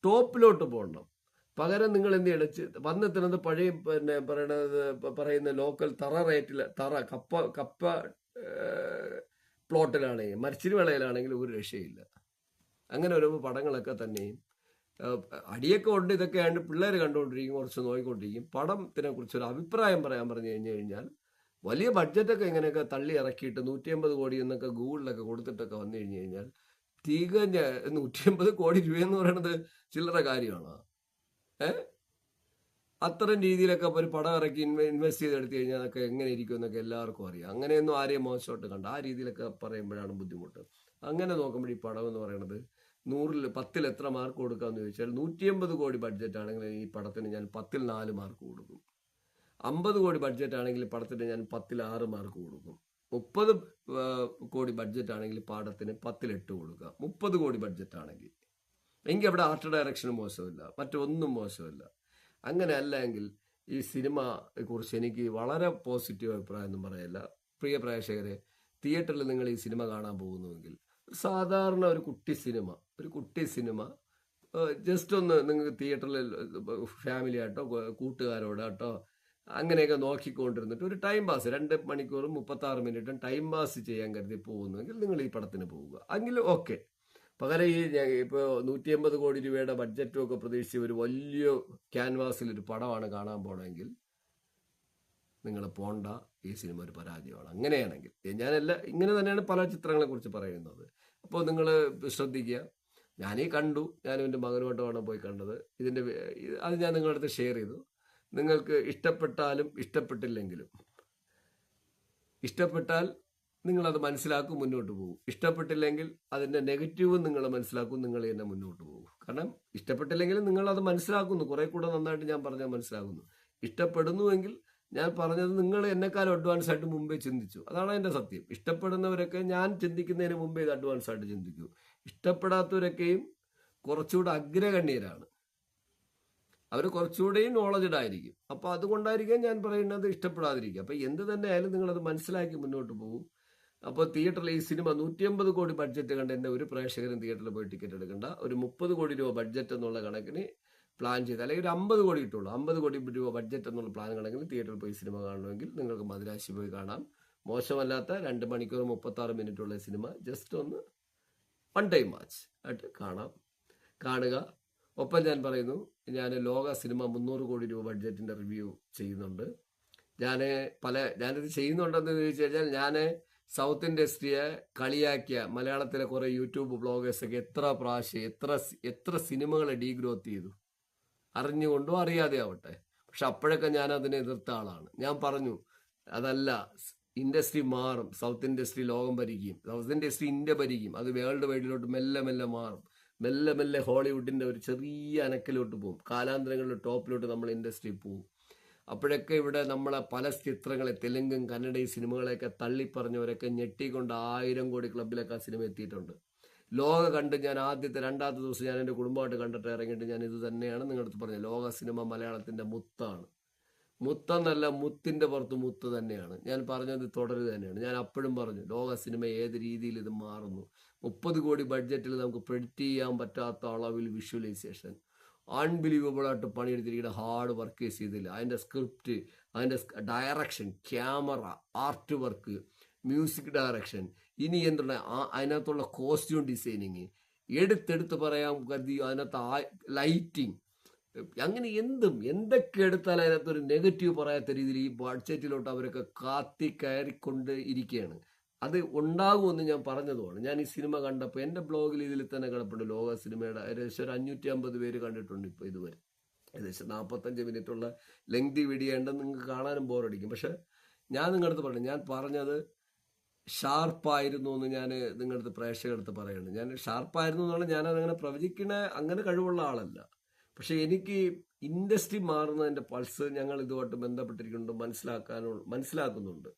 ടോപ്പിലോട്ട് പോകണം. പകരം നിങ്ങൾ എന്ത് ചെയ്യണം, വന്നെത്തുന്നത് പഴയ പിന്നെ പറയുന്ന ലോക്കൽ തറ റേറ്റിൽ കപ്പ പ്ലോട്ടിലാണെങ്കിൽ മരിച്ചിരി വിളയിലാണെങ്കിൽ ഒരു രക്ഷയില്ല. അങ്ങനെ ഓരോ പടങ്ങളൊക്കെ തന്നെയും അടിയൊക്കെ ഉണ്ട്. ഇതൊക്കെ ആയിട്ട് പിള്ളേർ കണ്ടുകൊണ്ടിരിക്കും, കുറച്ച് നോക്കിക്കൊണ്ടിരിക്കും. പടത്തിനെ കുറിച്ചൊരു അഭിപ്രായം പറയാൻ പറഞ്ഞു കഴിഞ്ഞാൽ വലിയ ബഡ്ജറ്റൊക്കെ ഇങ്ങനെയൊക്കെ തള്ളി ഇറക്കിയിട്ട് 150 കോടി എന്നൊക്കെ ഗൂഗിളിലൊക്കെ കൊടുത്തിട്ടൊക്കെ വന്നു കഴിഞ്ഞാൽ തികഞ്ഞ 150 കോടി രൂപയെന്ന് പറയുന്നത് ചില്ലറ കാര്യമാണോ? അത്തരം രീതിയിലൊക്കെ ഒരു പടം ഇറക്കി ഇൻവെസ്റ്റ് ചെയ്തെടുത്തു കഴിഞ്ഞാൽ അതൊക്കെ എങ്ങനെ ഇരിക്കും എന്നൊക്കെ എല്ലാവർക്കും അറിയാം. അങ്ങനെയൊന്നും ആരെയും മോശമായിട്ട് കണ്ട ആ രീതിയിലൊക്കെ പറയുമ്പോഴാണ് ബുദ്ധിമുട്ട്. അങ്ങനെ നോക്കുമ്പോൾ ഈ പടം എന്ന് പറയുന്നത് 10ൽ എത്ര മാർക്ക് കൊടുക്കാമെന്ന് ചോദിച്ചാൽ 150 കോടി ബഡ്ജറ്റ് ആണെങ്കിൽ ഈ പടത്തിന് ഞാൻ 10ൽ 4 മാർക്ക് കൊടുക്കും. 50 കോടി ബഡ്ജറ്റ് ആണെങ്കിൽ പടത്തിന് ഞാൻ 10ൽ 6 മാർക്ക് കൊടുക്കും. 30 കോടി ബഡ്ജറ്റ് ആണെങ്കിൽ പടത്തിന് 10ൽ 8 കൊടുക്കുക. 30 കോടി ബഡ്ജറ്റ് ആണെങ്കിൽ എങ്കിൽ അവിടെ ആർട്ട് ഡയറക്ഷനും മോശമില്ല, മറ്റൊന്നും മോശമില്ല. അങ്ങനെ അല്ലെങ്കിൽ ഈ സിനിമയെ കുറിച്ച് എനിക്ക് വളരെ പോസിറ്റീവ് അഭിപ്രായം ഒന്നും പറയില്ല. പ്രിയ പ്രേക്ഷകരെ, തിയേറ്ററിൽ നിങ്ങൾ ഈ സിനിമ കാണാൻ പോകുന്നുവെങ്കിൽ സാധാരണ ഒരു കുട്ടി സിനിമ ജസ്റ്റ് ഒന്ന് നിങ്ങൾക്ക് തിയേറ്ററിൽ ഫാമിലി ആയിട്ടോ കൂട്ടുകാരോടാട്ടോ അങ്ങനെയൊക്കെ നോക്കിക്കൊണ്ടിരുന്നിട്ട് ഒരു ടൈം പാസ് 2 മണിക്കൂറും 36 മിനിറ്റും ടൈം പാസ് ചെയ്യാൻ കരുതി പോകുന്നുവെങ്കിൽ നിങ്ങൾ ഈ പടത്തിന് പോവുക. എങ്കിലും ഓക്കെ. പകരം ഈ ഇപ്പോൾ 150 കോടി രൂപയുടെ ബഡ്ജറ്റും ഒക്കെ പ്രതീക്ഷിച്ച് ഒരു വലിയ ക്യാൻവാസിലൊരു പടമാണ് കാണാൻ പോകണമെങ്കിൽ നിങ്ങൾ പോണ്ട. ഈ സിനിമ ഒരു പരാജയമാണ്. അങ്ങനെയാണെങ്കിൽ ഇങ്ങനെ തന്നെയാണ് പല ചിത്രങ്ങളെ കുറിച്ച് പറയുന്നത്. അപ്പോൾ നിങ്ങൾ ശ്രദ്ധിക്കുക. ഞാനീ കണ്ടു, ഞാനും എൻ്റെ മകനുമായിട്ടാണ് പോയി കണ്ടത്. അത് ഞാൻ നിങ്ങളുടെ അടുത്ത് ഷെയർ ചെയ്തു. നിങ്ങൾക്ക് ഇഷ്ടപ്പെട്ടാലും ഇഷ്ടപ്പെട്ടില്ലെങ്കിലും, ഇഷ്ടപ്പെട്ടാൽ നിങ്ങളത് മനസ്സിലാക്കും, മുന്നോട്ട് പോകും. ഇഷ്ടപ്പെട്ടില്ലെങ്കിൽ അതിൻ്റെ നെഗറ്റീവും നിങ്ങൾ മനസ്സിലാക്കും, നിങ്ങൾ തന്നെ മുന്നോട്ട് പോകും. കാരണം ഇഷ്ടപ്പെട്ടില്ലെങ്കിലും നിങ്ങളത് മനസ്സിലാക്കുന്നു, കുറെ കൂടെ നന്നായിട്ട് ഞാൻ പറഞ്ഞാൽ മനസ്സിലാക്കുന്നു. ഇഷ്ടപ്പെടുന്നുവെങ്കിൽ ഞാൻ പറഞ്ഞത് നിങ്ങൾ എന്നെക്കാളും അഡ്വാൻസ് ആയിട്ട് മുമ്പേ ചിന്തിച്ചു. അതാണ് എൻ്റെ സത്യം. ഇഷ്ടപ്പെടുന്നവരൊക്കെ ഞാൻ ചിന്തിക്കുന്നതിന് മുമ്പേ ഇത് അഡ്വാൻസ് ആയിട്ട് ചിന്തിക്കൂ. ഇഷ്ടപ്പെടാത്തവരൊക്കെയും കുറച്ചുകൂടെ അഗ്രഗണ്യരാണ്. അവർ കുറച്ചുകൂടെയും നോളജഡ് ആയിരിക്കും. അപ്പോൾ അതുകൊണ്ടായിരിക്കും ഞാൻ പറയുന്നത് ഇഷ്ടപ്പെടാതിരിക്കുക. അപ്പോൾ എന്ത് തന്നെ ആയാലും നിങ്ങളത് മനസ്സിലാക്കി മുന്നോട്ട് പോകും. അപ്പോൾ തിയേറ്ററിൽ ഈ സിനിമ 150 കോടി ബഡ്ജറ്റ് കണ്ട് എൻ്റെ ഒരു പ്രേക്ഷകരും തിയേറ്ററിൽ പോയി ടിക്കറ്റ് എടുക്കണ്ട. ഒരു 30 കോടി രൂപ ബഡ്ജറ്റ് എന്നുള്ള കണക്കിന് പ്ലാൻ ചെയ്ത്, അല്ലെങ്കിൽ ഒരു 50 കോടി ഇട്ടുള്ളൂ, 50 കോടി രൂപ ബഡ്ജറ്റ് എന്നുള്ള പ്ലാൻ കണക്കിന് തിയേറ്ററിൽ പോയി സിനിമ കാണണമെങ്കിൽ നിങ്ങൾക്ക് മദിരാശി പോയി കാണാം. മോശമല്ലാത്ത 2 മണിക്കൂർ 36 മിനിറ്റുള്ള സിനിമ ജസ്റ്റ് ഒന്ന് വൺ ടൈം വാച്ച് ആയിട്ട് കാണുക. ഒപ്പം ഞാൻ പറയുന്നു, ഞാൻ ലോക സിനിമ 300 കോടി രൂപ ബഡ്ജറ്റിൻ്റെ റിവ്യൂ ചെയ്യുന്നുണ്ട്. ഞാനിത് ചെയ്യുന്നുണ്ടെന്ന് ചോദിച്ചു കഴിഞ്ഞാൽ ഞാൻ സൗത്ത് ഇൻഡസ്ട്രിയെ കളിയാക്കിയ മലയാളത്തിലെ കുറേ യൂട്യൂബ് ബ്ലോഗേഴ്സൊക്കെ എത്ര പ്രാവശ്യം എത്ര സിനിമകളെ ഡീഗ്രോത്ത് ചെയ്തു, അറിഞ്ഞുകൊണ്ടോ അറിയാതെ ആവട്ടെ. പക്ഷെ അപ്പോഴൊക്കെ ഞാൻ അതിനെ എതിർത്ത ആളാണ്. ഞാൻ പറഞ്ഞു അതല്ല, ഇൻഡസ്ട്രി മാറും, സൗത്ത് ഇൻഡസ്ട്രി ലോകം ഭരിക്കും, സൗത്ത് ഇൻഡസ്ട്രി ഇന്ത്യ ഭരിക്കും, അത് വേൾഡ് വൈഡിലോട്ട് മെല്ലെ മെല്ലെ മാറും, മെല്ലെ മെല്ലെ ഹോളിവുഡിൻ്റെ ഒരു ചെറിയ അനക്കിലോട്ട് പോകും, കാലാന്തരങ്ങളുടെ ടോപ്പിലോട്ട് നമ്മൾ ഇൻഡസ്ട്രി പോകും. അപ്പോഴൊക്കെ ഇവിടെ നമ്മളെ പല ചിത്രങ്ങളെ തെലുങ്കും കന്നഡയും സിനിമകളെയൊക്കെ തള്ളിപ്പറഞ്ഞവരൊക്കെ ഞെട്ടിക്കൊണ്ട് 1000 കോടി ക്ലബിലൊക്കെ ആ സിനിമ എത്തിയിട്ടുണ്ട്. ലോക കണ്ട് ഞാൻ രണ്ടാമത്തെ ദിവസം ഞാൻ എൻ്റെ കുടുംബമായിട്ട് കണ്ടിട്ട് ഇറങ്ങിയിട്ട് ഞാൻ ഇത് തന്നെയാണ് നിങ്ങളടുത്ത് പറഞ്ഞത്. ലോക സിനിമ മലയാളത്തിൻ്റെ മുത്താണ്. മുത്തെന്നല്ല, മുത്തിൻ്റെ പുറത്ത് മുത്ത് തന്നെയാണ്. ഞാൻ പറഞ്ഞത് തുടരുക തന്നെയാണ്. ഞാൻ അപ്പോഴും പറഞ്ഞു ലോക സിനിമ ഏത് രീതിയിൽ ഇത് മാറുന്നു. 30 കോടി ബഡ്ജറ്റിൽ നമുക്ക് പ്രെഡിക്റ്റ് ചെയ്യാൻ പറ്റാത്ത അളവിൽ വിഷ്വലൈസേഷൻ, അൺബിലീവബിളായിട്ട് പണിയെടുത്തിരിക്കുന്ന ഹാർഡ് വർക്ക് ചെയ്തില്ല. അതിൻ്റെ സ്ക്രിപ്റ്റ്, അതിൻ്റെ direction, camera, art work, music direction, ഇനി എന്തുണ്ട് അതിനകത്തുള്ള കോസ്റ്റ്യൂം ഡിസൈനിങ്, എടുത്തെടുത്ത് പറയാൻ കരുതി അതിനകത്ത് ലൈറ്റിങ് അങ്ങനെ എന്തൊക്കെ എടുത്താൽ അതിനകത്തൊരു നെഗറ്റീവ് പറയാത്ത രീതിയിൽ ഈ ബഡ്ജറ്റിലോട്ട് അവരൊക്കെ കയറിക്കൊണ്ട് ഇരിക്കുകയാണ്. അത് ഉണ്ടാകുമെന്ന് ഞാൻ പറഞ്ഞതുമാണ്. ഞാൻ ഈ സിനിമ കണ്ടപ്പോൾ എൻ്റെ ബ്ലോഗിൽ ഇതിൽ തന്നെ കിടപ്പുണ്ട്. ലോക സിനിമയുടെ ഏകദേശം ഒരു 550 പേര് കണ്ടിട്ടുണ്ട് ഇപ്പോൾ ഇതുവരെ. ഏകദേശം 45 മിനിറ്റുള്ള ലെങ്തി വീഡിയോ ഉണ്ടെന്ന് നിങ്ങൾക്ക് കാണാനും ബോറടിക്കും. പക്ഷെ ഞാൻ നിങ്ങളുടെ അടുത്ത് പറഞ്ഞു, ഞാൻ പറഞ്ഞത് ഷാർപ്പായിരുന്നു എന്ന് ഞാൻ നിങ്ങളുടെ അടുത്ത് പ്രേക്ഷകരുടെ പറയുന്നത്. ഞാൻ ഷാർപ്പായിരുന്നു എന്ന് പറഞ്ഞാൽ ഞാനതങ്ങനെ പ്രവചിക്കണ അങ്ങനെ കഴിവുള്ള ആളല്ല. പക്ഷെ എനിക്ക് ഇൻഡസ്ട്രി മാറുന്നതിൻ്റെ പൾസ് ഞങ്ങൾ ഇതുമായിട്ട് ബന്ധപ്പെട്ടിരിക്കുന്നുണ്ട്, മനസ്സിലാക്കുന്നുണ്ട്.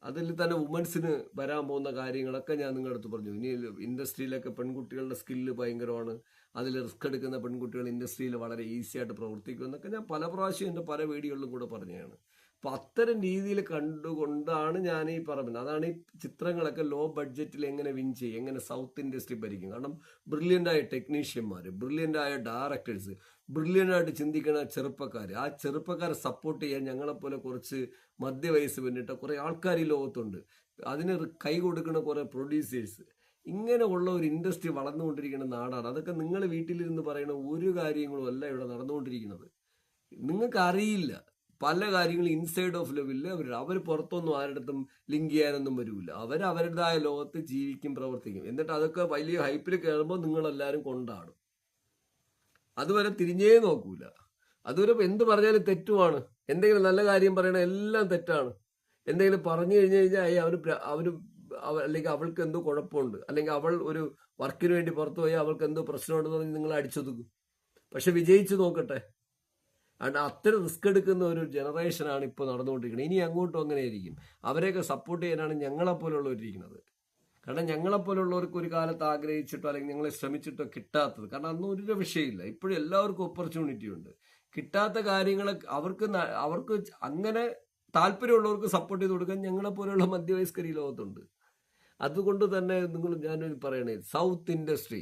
അതിൽ തന്നെ വുമൻസിന് വരാൻ പോകുന്ന കാര്യങ്ങളൊക്കെ ഞാൻ നിങ്ങളുടെ അടുത്ത് പറഞ്ഞു. ഇനി ഇൻഡസ്ട്രിയിലൊക്കെ പെൺകുട്ടികളുടെ സ്കില്ല് ഭയങ്കരമാണ്, അതിൽ റിസ്ക് എടുക്കുന്ന പെൺകുട്ടികൾ ഇൻഡസ്ട്രിയിൽ വളരെ ഈസി ആയിട്ട് പ്രവർത്തിക്കും എന്നൊക്കെ ഞാൻ പല പ്രാവശ്യം എൻ്റെ പല വീഡിയോകളിലും കൂടെ പറഞ്ഞതാണ്. അപ്പം അത്തരം രീതിയിൽ കണ്ടുകൊണ്ടാണ് ഞാൻ ഈ പറയുന്നത്. അതാണ് ഈ ചിത്രങ്ങളൊക്കെ ലോ ബഡ്ജറ്റിൽ എങ്ങനെ വിൻ ചെയ്യും, എങ്ങനെ സൗത്ത് ഇൻഡസ്ട്രി ഭരിക്കും. കാരണം ബ്രില്യൻ്റായ ടെക്നീഷ്യന്മാർ, ബ്രില്യൻ്റായ ഡയറക്ടേഴ്സ്, ബ്രില്യൻ്റായിട്ട് ചിന്തിക്കുന്ന ചെറുപ്പക്കാർ, ആ ചെറുപ്പക്കാരെ സപ്പോർട്ട് ചെയ്യാൻ ഞങ്ങളെപ്പോലെ കുറച്ച് മധ്യവയസ്സ് പിന്നിട്ട കുറേ ആൾക്കാർ ഈ ലോകത്തുണ്ട്. അതിന് കൈ കൊടുക്കുന്ന കുറേ പ്രൊഡ്യൂസേഴ്സ്, ഇങ്ങനെ ഉള്ള ഒരു ഇൻഡസ്ട്രി വളർന്നുകൊണ്ടിരിക്കുന്ന നാടാണ്. അതൊക്കെ നിങ്ങൾ വീട്ടിലിരുന്ന് പറയുന്ന ഒരു കാര്യങ്ങളും അല്ല ഇവിടെ നടന്നുകൊണ്ടിരിക്കുന്നത്. നിങ്ങൾക്ക് അറിയില്ല പല കാര്യങ്ങളും ഇൻസൈഡ് ഓഫ് ലെവലിൽ അവർ പുറത്തൊന്നും ആരുടെടുത്തും ലിങ്ക് ചെയ്യാനൊന്നും വരില്ല. അവരുടേതായ ലോകത്ത് ജീവിക്കും, പ്രവർത്തിക്കും. എന്നിട്ട് അതൊക്കെ വലിയ ഹൈപ്പിൽ കയറുമ്പോൾ നിങ്ങളെല്ലാവരും കൊണ്ടാടും. അതുവരെ തിരിഞ്ഞേ നോക്കൂല. അതുവരെ എന്ത് പറഞ്ഞാലും തെറ്റുമാണ്. എന്തെങ്കിലും നല്ല കാര്യം പറയണ എല്ലാം തെറ്റാണ്. എന്തെങ്കിലും പറഞ്ഞു കഴിഞ്ഞാൽ അവന് അല്ലെങ്കിൽ അവൾക്ക് എന്തോ കുഴപ്പമുണ്ട്, അല്ലെങ്കിൽ അവൾ ഒരു വർക്കിന് വേണ്ടി പുറത്തു പോയാൽ അവൾക്ക് എന്തോ പ്രശ്നമുണ്ടെന്ന് പറഞ്ഞ് നിങ്ങൾ അടിച്ചൊതുക്കും. പക്ഷെ വിജയിച്ചു നോക്കട്ടെ. അതുകൊണ്ട് അത്ര റിസ്ക് എടുക്കുന്ന ഒരു ജനറേഷനാണ് ഇപ്പോൾ നടന്നുകൊണ്ടിരിക്കുന്നത്. ഇനി അങ്ങോട്ടും അങ്ങനെ ആയിരിക്കും. അവരെയൊക്കെ സപ്പോർട്ട് ചെയ്യാനാണ് ഞങ്ങളെപ്പോലുള്ളവരിക്കുന്നത്. കാരണം ഞങ്ങളെപ്പോലുള്ളവർക്ക് ഒരു കാലത്ത് ആഗ്രഹിച്ചിട്ടോ അല്ലെങ്കിൽ ഞങ്ങളെ ശ്രമിച്ചിട്ടോ കിട്ടാത്തത്. കാരണം അന്നും ഒരു വിഷയമില്ല. ഇപ്പോഴും എല്ലാവർക്കും ഓപ്പർച്യൂണിറ്റി ഉണ്ട്. കിട്ടാത്ത കാര്യങ്ങൾ അവർക്ക് അങ്ങനെ താല്പര്യമുള്ളവർക്ക് സപ്പോർട്ട് ചെയ്ത് കൊടുക്കാൻ ഞങ്ങളെപ്പോലെയുള്ള മധ്യവയസ്കർ ഈ ലോകത്തുണ്ട്. അതുകൊണ്ട് തന്നെ ഞാൻ പറയണേ, സൗത്ത് ഇൻഡസ്ട്രി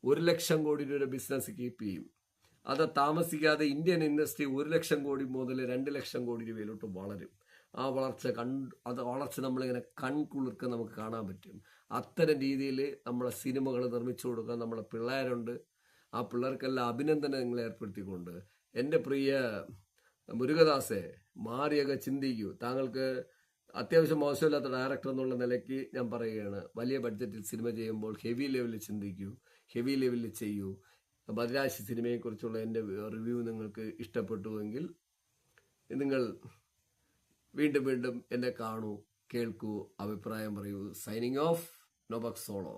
1 ലക്ഷം കോടി രൂപ ബിസിനസ് കീപ്പ് ചെയ്യും. അത് താമസിക്കാതെ ഇന്ത്യൻ ഇൻഡസ്ട്രി 1 ലക്ഷം കോടി മുതൽ 2 ലക്ഷം കോടി രൂപയിലോട്ട് വളരും. ആ വളർച്ച നമ്മളിങ്ങനെ കൺകുളിർക്കെ നമുക്ക് കാണാൻ പറ്റും. അത്തരം രീതിയിൽ നമ്മളെ സിനിമകൾ നിർമ്മിച്ചു കൊടുക്കാൻ നമ്മളെ പിള്ളേരുണ്ട്. ആ പിള്ളേർക്കെല്ലാം അഭിനന്ദനങ്ങൾ ഏർപ്പെടുത്തിക്കൊണ്ട് എൻ്റെ പ്രിയ മുരുകദാസെ, മാറിയൊക്കെ ചിന്തിക്കൂ. താങ്കൾക്ക് അത്യാവശ്യം മോശമില്ലാത്ത ഡയറക്ടർ എന്നുള്ള നിലയ്ക്ക് ഞാൻ പറയുകയാണ്, വലിയ ബഡ്ജറ്റിൽ സിനിമ ചെയ്യുമ്പോൾ ഹെവി ലെവലിൽ ചിന്തിക്കൂ, ഹെവി ലെവലിൽ ചെയ്യൂ. ബദ്രാശി സിനിമയെക്കുറിച്ചുള്ള എൻ്റെ റിവ്യൂ നിങ്ങൾക്ക് ഇഷ്ടപ്പെട്ടുവെങ്കിൽ നിങ്ങൾ വീണ്ടും വീണ്ടും എന്നെ കാണൂ, കേൾക്കൂ, അഭിപ്രായം പറയൂ. സൈനിങ് ഓഫ്, നോബക് സോളോ.